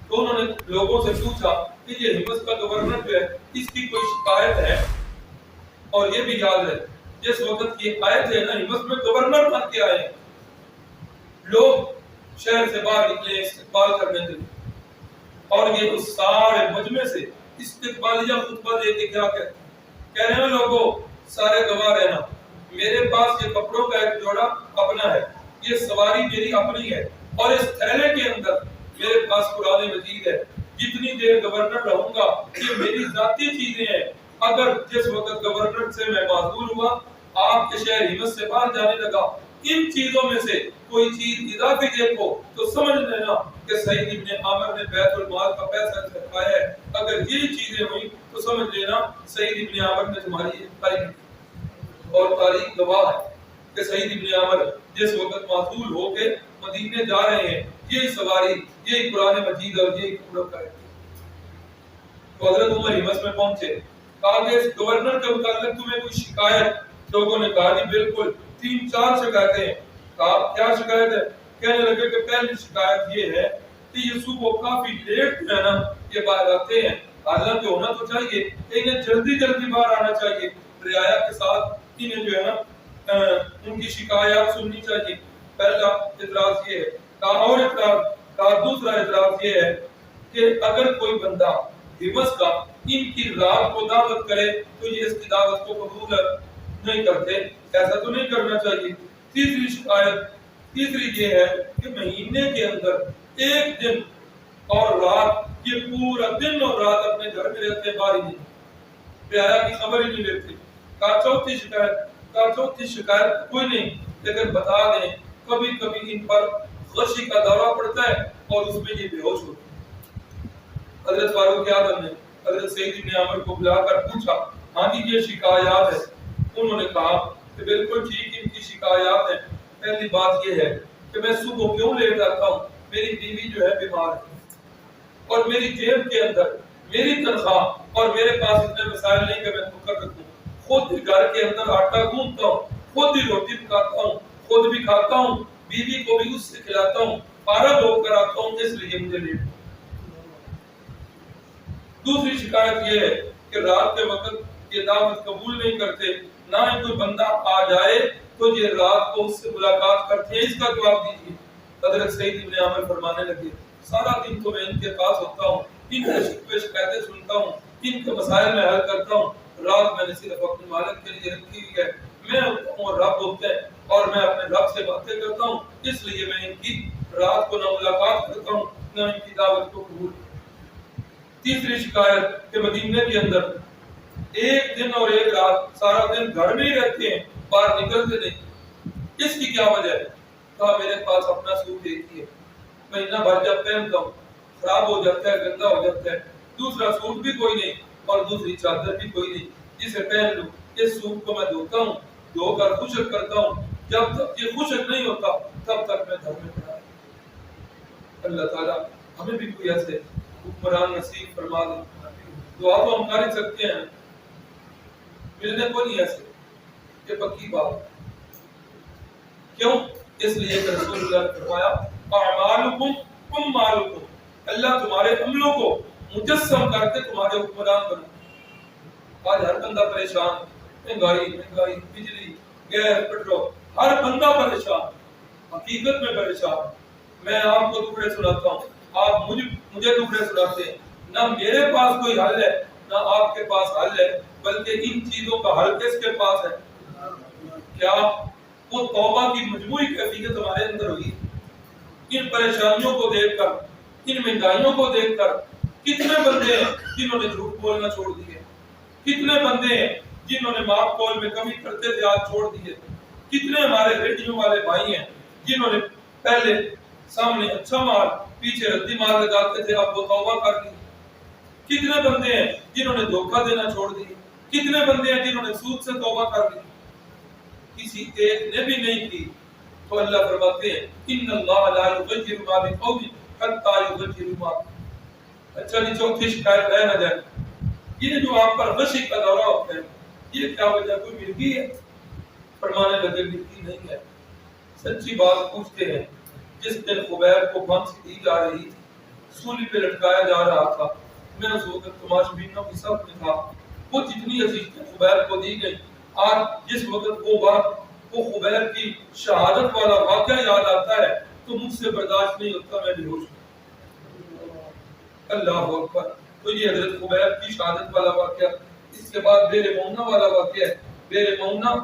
Speaker 1: تو انہوں نے لوگوں سے پوچھا کہ یہ ہمس کا گورنر جو ہے اس کی کوئی شکایت ہے؟ اور یہ بھی یاد ہے جس وقت یہ آئے تھے نا ہمس میں گورنر بن کے آئے، لوگ شہر سے باہر نکلے استقبال کرنے کے لیے، اور یہ اس سارے مجمع سے استقبالیہ خطبہ دے کے کیا کہہ رہے ہیں لوگوں سارے گواہ رہنا، میرے پاس یہ کپڑوں کا ایک جوڑا اپنا ہے، یہ سواری میری اپنی ہے، اور اس تھیلے کے اندر میرے پاس قرآن مجید ہے، جتنی دیر گورنر رہوں گا یہ میری ذاتی چیزیں ہیں، اگر جس وقت گورنر سے میں معذور ہوا آپ کے شہر ہمت سے باہر جانے لگا، ان چیزوں میں سے کوئی چیز اضافی دیکھو تو سمجھ لینا کہ سعید ابن عامر نے بیت المال کا پیسہ چڑھایا ہے، اگر یہ چیزیں ہوئی تو سمجھ لینا سعید ابن عامر نے تمہاری تاریخ کی، اور تاریخ گواہ ہے کہ سعید ابن عامر جس وقت معذور ہو کے مدینے جا رہے ہیں، یہی سواری، یہی قرآن مجید اور یہی کپڑوں کا ہے۔ تو حضرت عمر ہمس میں پہنچے، کہا کہ اس گورنر کے متعلق تمہیں کوئی شکایت؟ لوگوں نے کہا جی بالکل 3-4 شکایتیں ہیں۔ کہا کیا شکایت ہے؟ کہنے لگے کہ پہلی شکایت یہ ہے کہ یہ صبح کافی لیٹ جو ہے نا یہ باہر آتے ہیں، حالانکہ ہونا تو چاہیے کہ انہیں جلدی جلدی باہر آنا چاہیے، رعایا کے ساتھ انہیں جو ہے نا ان کی شکایات سننی چاہیے۔ پہلا اعتراض یہ ہے۔ کہا اور اعتراض، کہا دوسرا اعتراض یہ ہے کہ اگر کوئی بندہ ہمس کا ان کی رات کو دعوت کرے تو یہ اس کی دعوت کو قبول نہیں کرتے، ایسا تو نہیں کرنا چاہیے۔ تیسری شکایت، تیسری یہ ہے کہ مہینے کے اندر ایک دن اور رات یہ پورا دن اور رات اپنے گھر میں رہتے، باہر ہی نہیں، رعایا کی خبر ہی نہیں لیتے۔ کہا چوتھی شکایت، کہا چوتھی شکایت کوئی نہیں، لیکن بتا دیں کبھی کبھی ان پر غشی کا دورہ پڑتا ہے اور اس میں یہ بے ہوش ہوتے ہیں۔ حضرت فاروق اعظم نے حضرت سعید بن عامر کو بلا کر پوچھا ہاں جی یہ شکایات ہے؟ انہوں نے کہا کہ بالکل ٹھیک ان کی شکایات ہیں. پہلی بات یہ ہے کہ میں صبح کیوں لیٹ آتا ہوں؟ میری بیوی جو ہے بیمار ہے اور میری جیب کے اندر میری تنخواہ اور میرے پاس اتنے وسائل نہیں کہ میں کر رکھوں. خود ہی گھر کے اندر آٹا گوندتا ہوں, خود ہی روٹی پکاتا ہوں, خود بھی کھاتا ہوں, بیوی کو بھی اس سے کھلاتا ہوں, فارغ ہو کر آتا ہوں, اس لیے مجھے لیٹ. دوسری شکایت یہ ہے کہ رات کے وقت یہ دعوت قبول نہیں کرتے, نہ ہی کوئی بندہ آ جائے تو یہ رات کو اس سے ملاقات کرتے ہیں, اس کا جواب دیجیے. حضرت سعید بن عامر فرمانے لگے سارا دن تو میں ان کے پاس ہوتا ہوں, ان کے شکوے شکایتیں سنتا ہوں, ان کے مسائل میں حل کرتا ہوں, رات میں نے صرف اپنے مالک کے لیے رکھی ہوئی ہے. میں ہوتا ہوں اور رب ہوتے ہیں اور میں اپنے رب سے باتیں کرتا ہوں, اس لیے میں ان کی رات کو نہ ملاقات کرتا ہوں نہ ان کی دعوت کو قبول. تیسری شکایت کہ مدینے کے اندر ایک دن اور ایک رات سارا دن گھر میں ہی رہتے ہیں, باہر نکلتے نہیں. اس کی کیا وجہ ہے؟ کہا میرے پاس اپنا سوٹ ایک ہی ہے, مہینہ بھر جب پہنتا ہوں خراب ہو جاتا ہے, گندا ہو جاتا ہے. دوسرا سوٹ بھی کوئی نہیں اور دوسری چادر بھی کوئی نہیں جسے پہن لوں. اس سوٹ کو میں دھوتا ہوں, دھو کر خشک کرتا ہوں, جب تک یہ خشک نہیں ہوتا تب تک میں گھر میں پڑا. اللہ تعالیٰ ہمیں بھی کوئی ایسے حکمران نصیب فرما دے. دعا تو ہم کر سکتے ہیں, ملنے کو نہیں ایسے. یہ پکی بات. کیوں؟ اس لیے کہ رسول اللہ نے فرمایا اعمالکم کم مالکم, اللہ تمہارے عملوں کو مجسم کر کے تمہارے حکمران بنا. آج ہر بندہ پریشان, مہنگائی, بجلی, گیس, پیٹرول, ہر بندہ پریشان, حقیقت میں پریشان. میں آپ کو ٹکڑے سناتا ہوں, آپ مجھے ٹکڑے سناتے ہیں. نہ میرے پاس کوئی حل ہے نہ آپ کے پاس حل ہے, بلکہ ان چیزوں کا حل کس کے پاس ہے؟ کیا وہ توبہ کی مجموعی کیفیت ہمارے اندر ہوئی؟ ان پریشانیوں کو دیکھ کر, ان مہنگائیوں کو دیکھ کر کتنے بندے ہیں جنہوں نے جھوٹ بولنا چھوڑ دیے, کتنے بندے ہیں جنہوں نے ماپ کول میں کمی کرتے تھے آج چھوڑ دیے, کتنے ہمارے ریڈیو والے بھائی ہیں جنہوں نے پہلے سامنے اچھا مال پیچھے ردی مال لگاتے تھے, اب وہ توبہ کر دی. کتنے بندے ہیں جنہوں نے دھوکہ دینا چھوڑ دی, کتنے بندے ہیں جنہوں نے سود سے توبہ کر دی. کسی ایک نے بھی نہیں کی. تو اللہ فرماتے ہیں ان اللہ لا یغیر ما بقوم حتى یغیروا ما. اچھا جی, چوتھی شکایت رہ نہ جائے, یہ جو آپ پر غشی کا دورہ ہوتا ہے یہ کیا وجہ, کوئی مرگی ہے؟ فرمانے لگے مرگی نہیں ہے. سچی بات پوچھتے ہیں, جس دن خبیب کو پھانسی دی جا رہی تھی, سولی پہ لٹکایا جا رہا تھا, میں اس وقت تماش بینوں کی صف میں تھا. وہ جتنی عزیزتیں خبیب کو دی گئی, آج جس وقت وہ خبیب کی شہادت والا واقعہ یاد آتا ہے تو مجھ سے برداشت نہیں ہوتا, میں بے ہوش ہوں. اللہ اکبر. تو یہ حضرت خبیب کی شہادت والا واقعہ. اس کے بعد بیر مونا والا واقعہ ہے. بیر مونا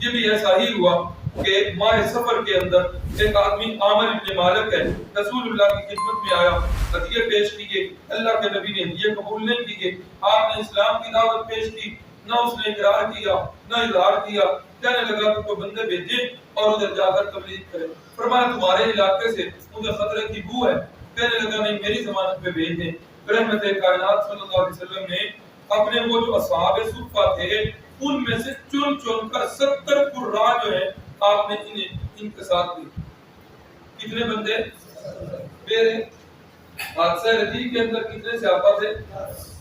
Speaker 1: یہ بھی ایسا ہی ہوا کہ ماہ سفر کے اندر ایک آدمی عامر ابن مالک ہے, رسول اللہ کی خدمت میں آیا, ہدیے پیش کیے. اللہ کے نبی نے ہدیے قبول نہیں کیے. آپ نے اسلام کی دعوت پیش کی, نہ اس نے اقرار کیا نہ اظہار کیا. کہنے لگا کہ کوئی بندے بھیجے اور ادھر جا کر تبلیغ کرے. فرمایا تمہارے علاقے سے مجھے خطرے کی بو ہے. کہنے لگا نہیں, میری ضمانت پہ بھیج دیں. رحمت کائنات صلی اللہ علیہ وسلم نے اپنے وہ جو اصحاب صفہ تھے ان میں سے چن کر 70 قراء جو ہیں آپ نے ان کے ساتھ دی. کتنے بندے؟ میرے حادثہ ردیف کے اندر کتنے صحابہ تھے؟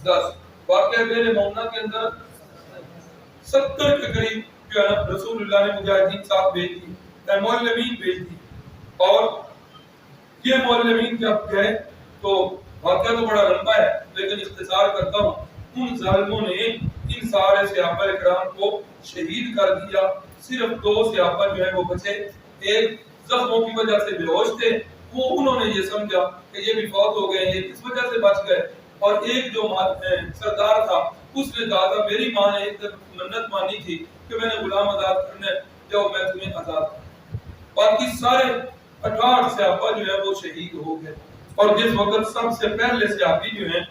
Speaker 1: 10. واقعہ بیر مونا کے اندر 70 کے قریب جو ہے رسول اللہ نے مجاہدین ساتھ بھیج دی, معلمین بھیج دی. اور یہ معلمین جب گئے تو واقعہ تو بڑا لمبا ہے لیکن اختصار کرتا ہوں. ان ظالموں نے ان سارے صحابہ اکرام کو شہید کر دیا. صرف 2 صحابہ جو ہیں وہ بچے. ایک زخموں کی وجہ سے بے ہوش تھے, وہ انہوں نے یہ سمجھا کہ یہ بھی فوت ہو گئے, یہ کس وجہ سے بچ گئے. اور ایک جو سردار تھا اس نے کہا تھا میری ماں نے ایک منت مانی تھی کہ میں نے غلام آزاد کرنا ہے, جب میں تمہیں آزاد کروں. باقی سارے 68 صحابہ جو ہے وہ شہید ہو گئے. اور جس وقت سب سے پہلے صحابی جو ہیں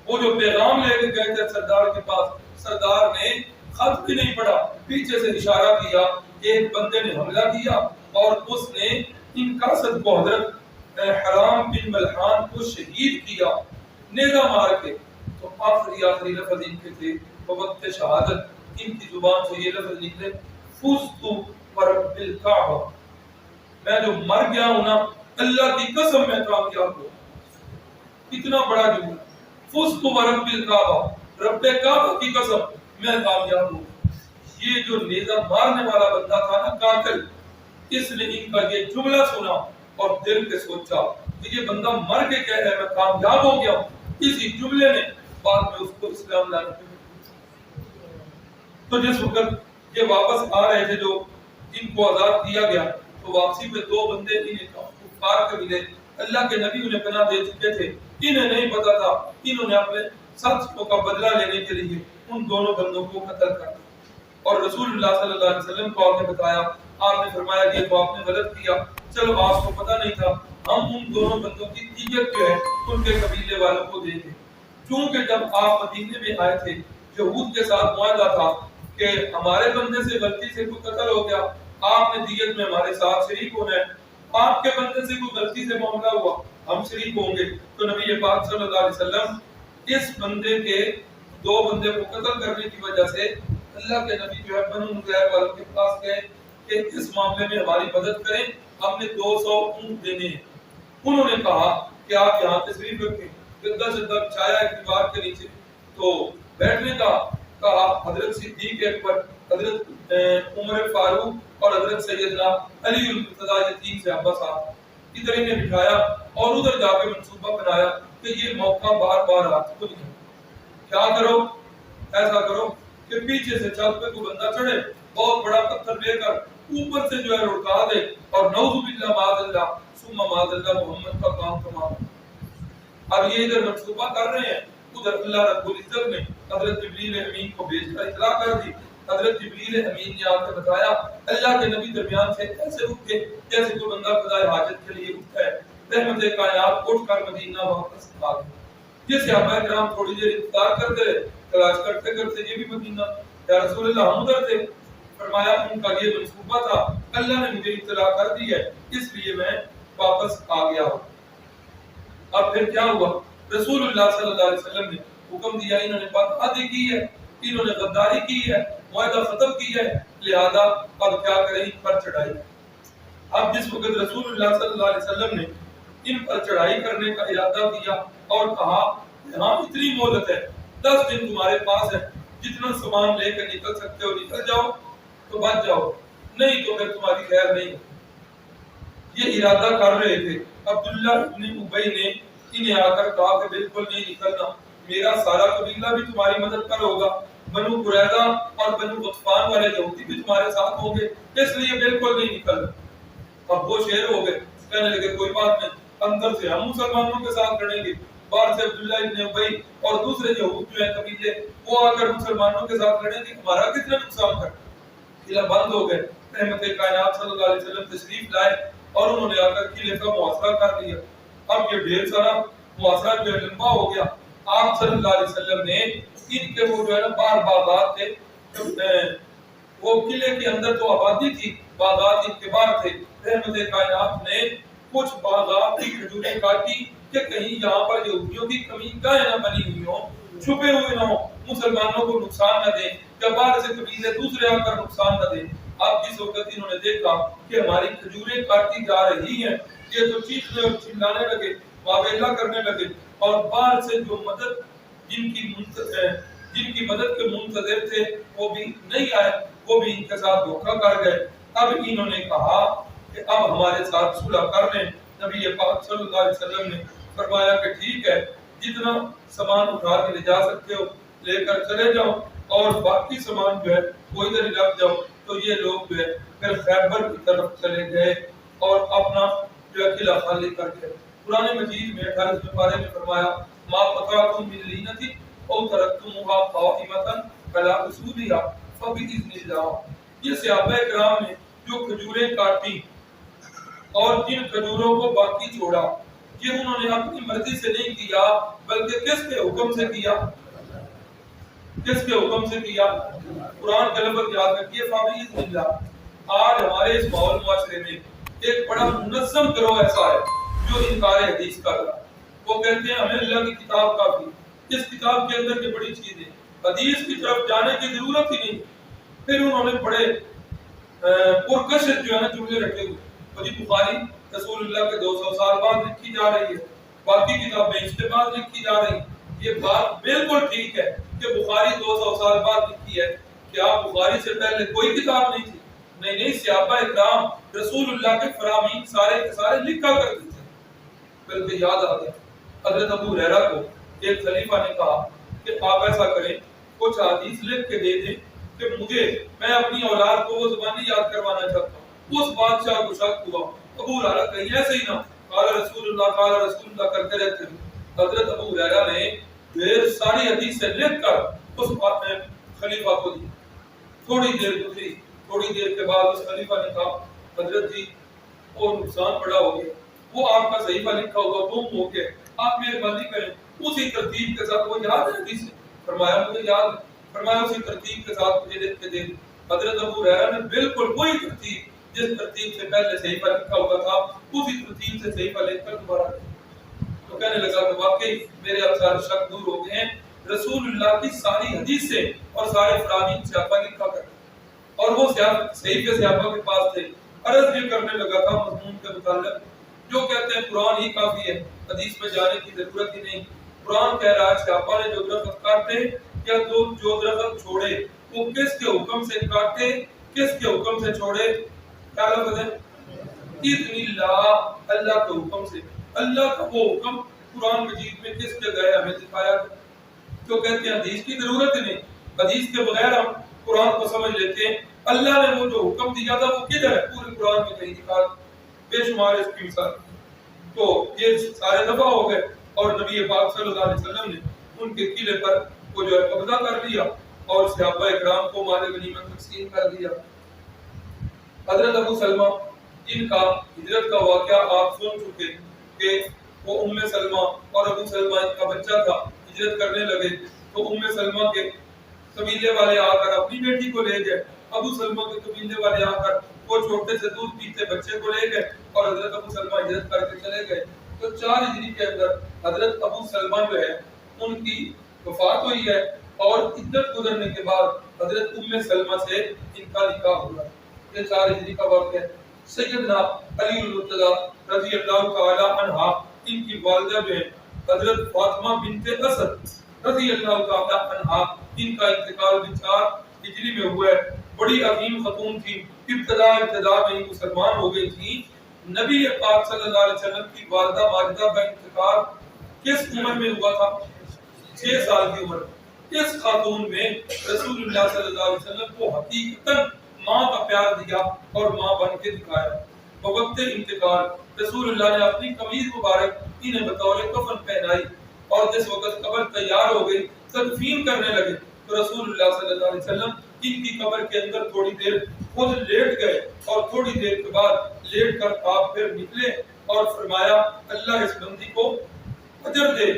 Speaker 1: وہ جو پیغام لے کے گئے تھے سردار کے پاس, سردار نے خط بھی نہیں پڑھا, پیچھے سے اشارہ کیا, ایک بندے نے حملہ کیا اور اس نے ان قاصد کو حضرت حرام بن ملحان کو شہید کیا. نیزہ مار کے. تو آخری لفظ ان کے تھے وقت شہادت ان کی زبان سے یہ لفظ نکلے فزت ورب الکعبہ، میں جو مر گیا ہوں نا اللہ کی قسم میں کامیاب ہوں. اتنا بڑا جملہ، فزت ورب الکعبہ، رب کعبہ کی قسم میں کامیاب ہوں. یہ جو نیزہ مارنے والا بندہ تھا نا قاتل، اس نے ان کا یہ جملہ سنا اور دل کے سوچا کہ یہ بندہ مر کے کہہ رہا ہے میں کامیاب ہو گیا ہوں. اسی جملے نے بعد میں اس کو اسلام لانے کی. تو جس وقت یہ واپس آ رہے تھے جو ان کو آزاد کیا گیا، تو واپسی پہ دو بندے انہیں کفار کے ملے. اللہ کے نبی انہیں پناہ دے چکے تھے، انہیں نہیں پتا تھا. انہوں نے اپنے ساتھیوں کا بدلہ لینے کے لیے ان دونوں بندوں کو قتل کر دیا. اور رسول اللہ صلی اللہ علیہ وسلم کو آپ نے بتایا، آپ نے فرمایا کہ تو آپ نے غلط کیا، چلو آپ کو پتہ نہیں تھا، ہم ان دونوں بندوں کی دیت جو ہے ان کے قبیلے والوں کو دیں گے. کیونکہ جب آپ مدینے میں آئے تھے یہود کے ساتھ معاہدہ تھا کہ ہمارے بندے سے غلطی سے کوئی قتل ہو گیا، آپ نے دیت میں ہمارے ساتھ شریک ہونا ہے. آپ کے بندے سے کوئی غلطی سے معاملہ ہوا، ہم شریک ہوں گے. تو نبی پاک صلی اللہ علیہ وسلم اس بندے کے دو بندے کو قتل کرنے کی وجہ سے اللہ کے نبی جو ہے بنو نذیر والوں کے پاس گئے کہ اس معاملے میں ہماری مدد کریں، ہم نے 200 اونٹ دینے ہیں. انہوں نے کہا کہ آپ یہاں تشریف رکھیں. گدا شدہ بچھایا ایک دیوار کے نیچے، تو بیٹھنے کا کہا. حضرت صدیق اکبر، حضرت عمر فاروق اور حضرت سیدنا علی المرتضیٰ، یہ تین صحابہ صاحب ادھر انہیں بٹھایا اور ادھر جا کے منصوبہ بنایا کہ یہ موقع بار بار ہاتھ کو نہیں ہے. کیا کرو؟ ایسا کرو کہ پیچھے سے چھت پہ کوئی بندہ چڑھے، بہت بڑا پتھر لے کر اوپر سے جو ہے لڑکا دے اور نعوذ باللہ معاذ اللہ ثم معاذ اللہ محمد کا کام تمام. اب یہ ادھر منصوبہ کر رہے ہیں، ادھر اللہ رب العزت نے حضرت جبریل امین کو بھیج کر اطلاع کر دی. حضرت جبریل امین نے آ کے بتایا اللہ کے نبی درمیان سے ایسے اٹھے جیسے کوئی بندہ قضاء حاجت کے لیے اٹھتا ہے. رحمت کائنات اٹھ کر مدینہ واپس آ گئے. یہ صحابہ کرام تھوڑی دیر انتظار کرتے رہے، تلاش کرتے کرتے یہ بھی مدینہ. یا رسول اللہ ہم ادھر تھے. فرمایا ان کا یہ منصوبہ تھا، اللہ نے مجھے اطلاع کر دی ہے، اس لیے میں واپس آ گیا ہوں. اب پھر کیا ہوا؟ رسول اللہ صلی اللہ علیہ وسلم نے حکم دیا، انہوں نے بدعہدی کی ہے، انہوں نے غداری کی ہے، معاہدہ ختم کی ہے، لہذا اب کیا کریں؟ ان پر چڑھائی. اب جس وقت رسول اللہ صلی اللہ علیہ وسلم نے ان پر چڑھائی کرنے کا ارادہ کیا اور کہا یہاں اتنی مہلت ہے، 10 دن تمہارے پاس ہے، جتنا سامان لے کر نکل سکتے ہو نکل جاؤ تو بچ جاؤ، نہیں تو پھر تمہاری خیر نہیں. یہ ارادہ کر رہے تھے. عبداللہ ابن ابی نے انہیں آ کر کہا کہ بالکل نہیں نکلنا، میرا سارا قبیلہ بھی تمہاری مدد پر ہوگا، بنو قریظہ اور بنو غطفان والے یہودی بھی تمہارے ساتھ ہوں گے، اس لیے بالکل نہیں نکلنا. اب وہ شیر ہو گئے، کہنے لگے کوئی بات نہیں، اندر سے ہم مسلمانوں کے ساتھ لڑیں گے، باہر سے عبداللہ ابن ابی اور دوسرے یہود جو ہیں قبیلے وہ آ کر مسلمانوں کے ساتھ لڑیں گے، ہمارا کتنا نقصان کر. قلعہ بند ہو گئے. رحمت کائنات صلی اللہ علیہ وسلم تشریف لائے اور انہوں نے آ کر قلعے کا محاصرہ کر لیا. اب یہ ڈھیر سارا محاصرہ جو ہے لمبا ہو گیا. آپ صلی اللہ علیہ وسلم نے ان کے وہ جو ہے نا بار باغات تھے، وہ قلعے کے اندر تو آبادی تھی، باغات ان کے باہر تھے. رحمت کائنات نے کچھ باغات کی کھجوریں کاٹی کہ کہیں یہاں پر یہودیوں کی کمی گاہیں نہ بنی ہوئی ہوں، چھپے ہوئے نہ ہوں، مسلمانوں کو نقصان نہ دیں، یا باہر سے قبیلے دوسرے آ کر نقصان نہ دیں. اب جس وقت انہوں نے دیکھا کہ ہماری کھجوریں کاٹی جا رہی ہیں، یہ تو چیخنے اور چلانے لگے، واویلا کرنے لگے، اور باہر سے جو مدد جن کی مدد کے منتظر تھے وہ بھی نہیں آئے، وہ بھی ان کے ساتھ دھوکہ کر گئے. اب انہوں نے کہا کہ اب ہمارے ساتھ صلح کر لیں. نبی پاک صلی اللہ علیہ وسلم نے فرمایا کہ ٹھیک ہے، جتنا سامان اٹھا کے لے جا سکتے ہو لے کر چلے جاؤ، اور باقی سامان جو ہے وہ ادھر ہی رکھ جاؤ. تو یہ لوگ جو ہے پھر خیبر کی طرف چلے گئے اور اپنا جو ہے قلعہ خالی کر کے. قرآن مجید میں 28 پارے میں فرمایا ما قطعتم من لینۃ او ترکتموها قائمۃ علی اصولها فباذن اللہ. یہ صحابہ کرام نے جو کھجوریں کاٹی اور جن کھجوروں کو باقی چھوڑا، یہ انہوں نے اپنی مرضی سے نہیں کیا بلکہ کس کے حکم سے کیا؟ کس کے حکم سے کیا؟ قرآن کا لفظ یاد رکھیے فباذن اللہ. آج ہمارے اس ماحول معاشرے میں ایک بڑا منظم گروہ ایسا ہے جو انکار حدیث کر رہا ہے. وہ کہتے ہیں ہمیں اللہ کی کتاب کافی، اس کتاب کے اندر کی بڑی چیز ہے، حدیث کی طرف جانے کی ضرورت ہی نہیں۔ پھر انہوں نے بڑے پرکشش جو ہے نا جملے رکھے ہوئے، اور یہ بخاری رسول اللہ کے 200 سال بعد لکھی جا رہی ہے، باقی کتابیں اس کے بعد لکھی جا رہی ہیں۔ یہ بات بالکل ٹھیک ہے کہ بخاری 200 سال بعد لکھی ہے، کیا بخاری سے پہلے کوئی کتاب نہیں تھی؟ نہیں، صحابہ اکرام رسول اللہ کے فرامین سارے کے سارے لکھا کرتے تھے۔ بلکہ یاد آ گیا حضرت ابو ہریرہ کو ایک خلیفہ نے کہا کہ آپ ایسا کریں، کچھ حدیث لکھ کے دے دیں کہ میں اپنی اولاد کو وہ زبانی یاد کروانا چاہتا ہوں۔ اس بادشاہ کو شک ہوا، ابو ہریرہ کہیں ایسے ہی نہ قال رسول اللہ کرتے رہتے ہیں۔ حضرت ابو ہریرہ نے پھر ساری حدیثیں لکھ کر اس خلیفہ کو دی۔ تھوڑی دیر گزری، تھوڑی دیر کے بعد اس خلیفہ نے کہا حضرت جی وہ نقصان بڑا ہو گیا، وہ آپ کا صحیفہ لکھا ہوا گم ہو گیا، آپ مہربانی کریں اسی ترتیب کے ساتھ وہ یاد ہے حدیث؟ فرمایا مجھے یاد ہے۔ فرمایا اسی ترتیب کے ساتھ مجھے لکھ کے دے دیں۔ حضرت ابو ہریرہ نے بالکل وہی ترتیب جس ترتیب سے پہلے صحیفہ لکھا ہوا تھا اسی ترتیب سے صحیفہ لکھ کر دوبارہ تو کہنے لگا کہ واقعی میرے اب سارے شک دور ہو گئے ہیں، رسول اللہ کی ساری حدیثیں اور سارے فرامین صحابہ لکھا کرتے اور وہ صحیفے صحابہ کے پاس تھے۔ عرض یہ کرنے لگا تھا مضمون کے متعلق، جو کہتے ہیں قرآن ہی کافی ہے، حدیث میں جانے کی ضرورت ہی نہیں۔ قرآن کہہ رہا ہے صحابہ نے جو درخت کاٹے یا جو درخت چھوڑے وہ کس کے حکم سے کاٹے، کس کے حکم سے چھوڑے؟ کیا لفظ ہے؟ اذن اللہ، اللہ کے حکم سے۔ اللہ کا وہ حکم قرآن مجید میں کس کے گئے ہمیں دکھایا، جو کہتے ہیں حدیث کی ضرورت ہی نہیں، حدیث کے بغیر ہم قرآن کو سمجھ لیتے ہیں۔ اللہ نے وہ جو حکم دیا تھا وہ کدھر ہے؟ پورے قرآن میں کہیں دکھا بے شمار اس کی مثال۔ تو یہ سارے دفعہ ہو گئے اور نبی پاک صلی اللہ علیہ وسلم نے ان کے قلعے پر وہ جو ہے قبضہ کر لیا اور صحابہ اکرام کو مال غنیمت تقسیم کر دیا۔ حضرت ابو سلمہ جن کا ہجرت کا واقعہ آپ سن چکے کہ وہ ام سلمہ اور ابو سلمہ ان کا بچہ تھا، ہجرت کرنے لگے تو ام سلمہ کے قبیلے والے آ کر اپنی بیٹی کو لے گئے، ابو سلمہ کے قبیلے والے آ کر وہ چھوٹے سے دودھ پیتے بچے کو لے گئے اور حضرت ابو سلمہ ہجرت کر کے چلے گئے۔ تو 4 ہجری کے اندر حضرت ابو سلمہ جو ہے ان کی وفات ہوئی ہے اور عدت گزرنے کے بعد حضرت ام سلمہ سے ان کا نکاح ہوا۔ یہ 4 ہجری کا واقعہ ہے۔ سیدنا علی المرتضیٰ رضی اللہ تعالی عنہ ان کی والدہ جو ہے حضرت فاطمہ بنت اسد رضی اللہ تعالی عنہ، ان کا انتقال 4 ہجری میں ہوا ہے۔ بڑی عظیم خاتون تھی، ابتدا میں مسلمان ہو گئی تھی۔ نبی پاک صلی اللہ علیہ وسلم کی والدہ ماجدہ کا انتقال کس عمر میں ہوا تھا؟ 6 سال کی عمر۔ اس خاتون میں رسول اللہ صلی اللہ علیہ وسلم کو حقیقتاً ماں کا پیار دیا اور ماں بن کے دکھایا۔ بوقت انتقال رسول اللہ نے اپنی قمیض مبارک انہیں بطور کفن پہنائی اور جس وقت قبر تیار ہو گئی تدفین کرنے لگے تو رسول اللہ صلی اللہ علیہ وسلم ان کی قبر کے اندر تھوڑی دیر خود لیٹ گئے اور تھوڑی دیر کے بعد لیٹ کر آپ پھر نکلے اور فرمایا اللہ اس بندی کو اجر دے،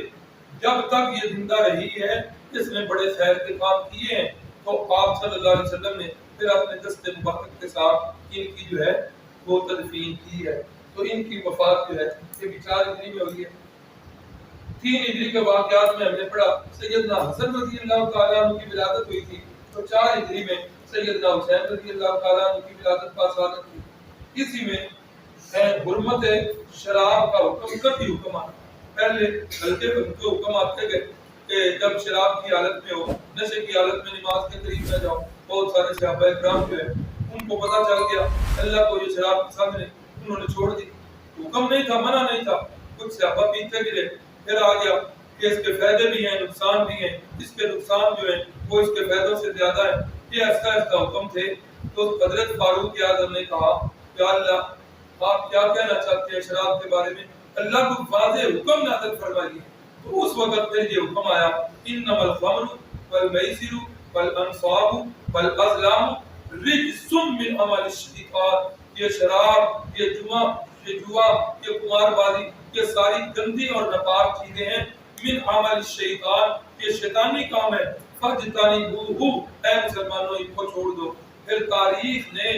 Speaker 1: جب تک یہ زندہ رہی ہے اس نے بڑے خیر کے کام کیے ہیں۔ تو آپ صلی اللہ علیہ وسلم نے پھر اپنے دست مبارک کے ساتھ ان کی جو ہے وہ تدفین کی ہے۔ تو ان کی وفات جو ہے یہ 4 ہجری میں ہوئی ہے۔ 3 ہجری کے واقعات میں ہم نے پڑھا سیدنا حسن رضی اللہ تعالیٰ عنہ کی ولادت ہوئی تھی، تو 4 ہجری میں سیدنا حسین رضی اللہ تعالیٰ عنہ کی ولادت کا سعادت تھی۔ اسی میں حرمت شراب کا حکم کبھی حکم آتا، پہلے ہلکے پھلکے حکم آتے گئے کہ جب شراب کی حالت میں ہو، نشے کی حالت میں نماز کے قریب نہ جاؤ۔ بہت سارے صحابہ اکرام جو ہے ان کو پتہ چل گیا اللہ کو یہ شراب پسند نہیں، انہوں نے چھوڑ دی۔ حکم نہیں تھا، منع نہیں تھا، کچھ صحابہ پیتے گرے۔ پھر آ گیا کہ اس کے فائدے بھی ہیں نقصان بھی ہیں، اس کے نقصان جو ہیں وہ اس کے فائدوں سے زیادہ ہیں، یہ ایسا حکم تھے۔ تو حضرت فاروق اعظم نے کہا کہ اللہ آپ کیا کہنا چاہتے ہیں شراب کے بارے میں؟ اللہ کو واضح حکم نازل فرمائیے۔ تو اس وقت پھر یہ حکم آیا انما الخمر والمیسر والانصاب والازلام رجس من عمل الشیطان، یہ شراب، یہ جوا، یہ قمار بازی، یہ ساری گندی اور ناپاک چیزیں ہیں، من عمل الشیطان، یہ شیطانی کام ہے، فاجتنبوہ، اے مسلمانوں ان کو چھوڑ دو۔ پھر تاریخ نے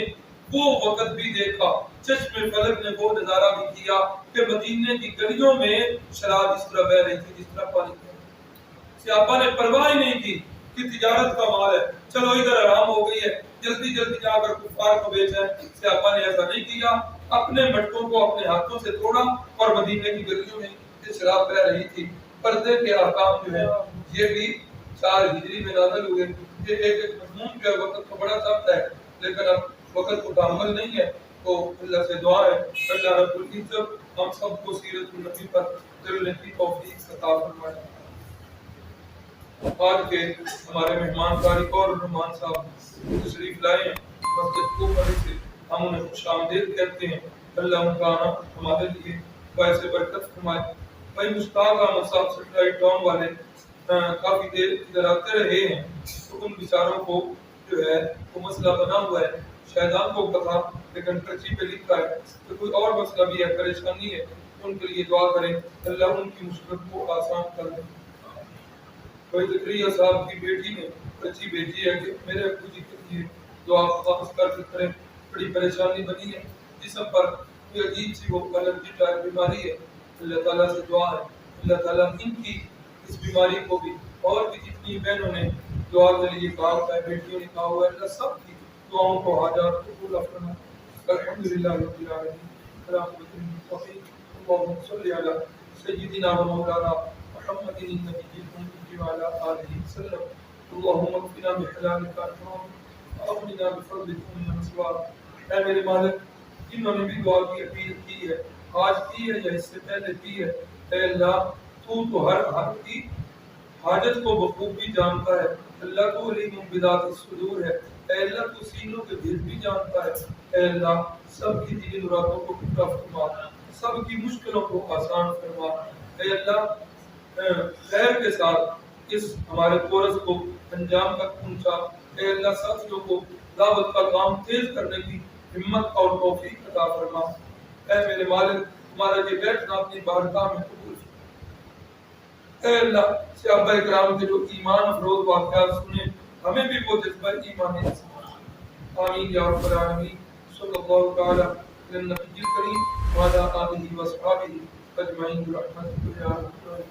Speaker 1: وہ وقت بھی دیکھا، چشم فلک نے وہ نظارہ بھی کیا کہ مدینے کی گلیوں میں شراب اس طرح بہ رہی تھی جس طرح پانی بہ رہا ہے۔ صحابہ نے پرواہ ہی نہیں کی کہ تجارت کا مال ہے، چلو ادھر آرام ہو گئی ہے، جلدی جلدی جا کر کفار کو بیچا ہے۔ صحابہ نے ایسا نہیں کیا، اپنے مٹکوں کو اپنے ہاتھوں سے توڑا اور مدینے کی گلیوں میں جو شراب بہ رہی تھی، پردے کے احکام جو ہے یہ بھی 4 ہجری میں نازل ہوئے۔ یہ ایک مضمون جو ہے وقت کو بڑا سخت ہے، لیکن اب وقت کو تحمل نہیں ہے، تو اللہ سے دعا ہے اللہ رب العزت ہم سب کو سیرت النبی پر چلنے کی توفیق عطا فرمائے۔ آج کے ہمارے مہمان طارق اور رحمان صاحب تشریف لائے ہیں مسجد کوفہ سے، ہم انہیں خوش آمدید کہتے ہیں۔ اللہ ان کا آنا ہمارے لیے باعث برکت فرمائے۔ بھائی مشتاق احمد صاحب سیٹلائٹ ٹاؤن والے کافی دیر ادھر آتے رہے ہیں، تو ان بیچاروں کو جو ہے وہ مسئلہ بنا ہوا ہے، شاید آپ کو پتا، لیکن پرچی پہ لکھا ہے کہ کوئی اور مسئلہ بھی ہے، پریشانی ہے، ان کے لیے دعا کریں اللہ ان کی مشکل کو آسان کر دے۔ کوئی زکریا صاحب کی بیٹی نے پرچی بھیجی ہے کہ میرے ابو جی کے لیے دعا خاص کر کے کریں، بڑی پریشانی بنی ہے، جسم پر کوئی عجیب سی وہ الرجی ٹائپ بیماری ہے، اللہ تعالیٰ سے دعا ہے اللہ تعالیٰ ان کی اس بیماری کو بھی، اور بھی جتنی بہنوں نے دعا کے لیے کہا ہوا ہے، بیٹیوں نے کہا ہوا ہے، اللہ سب کی دعاؤں کو حاجات کو پورا فرمائے۔ الحمدللہ رب العالمین، اللہم صلی علی سیدنا و مولانا محمد النبی الامی وعلی آلہ وسلم، اللہم اکفنا بحلالک عن حرامک واغننا بفضلک عمن سواک۔ اے میرے مالک، جنہوں نے بھی دعا کی اپیل کی ہے، آج کی ہے یا اس سے پہلے کی ہے، اے اللہ تو ہر حق کی حاجت کو بخوبی جانتا ہے، اللہ تو علیم بذات الصدور ہے، اے اللہ تو سینوں کے دل بھی جانتا ہے، اے اللہ سب کی دلی مرادوں کو پورا فرما، سب کی مشکلوں کو آسان فرما، اے اللہ خیر کے ساتھ اس ہمارے کورس کو انجام تک پہنچا، اے اللہ ساتھیوں کو دعوت کا کام تیز کرنے کی ہمت اور توفیق عطا فرما۔ اے میرے مالک، ہمارا یہ بیٹھنا اپنی بارگاہ میں قبول فرما۔ اے اللہ صحابہ کرام کے جو ایمان افروز واقعات سنے، ہمیں بھی وہ جذبہ ایمان نصیب۔ آمین یا رب العالمین، صلی اللہ تعالی علی النبی الکریم وعلی آلہ وصحبہ اجمعین برحمتک یا ارحم الراحمین۔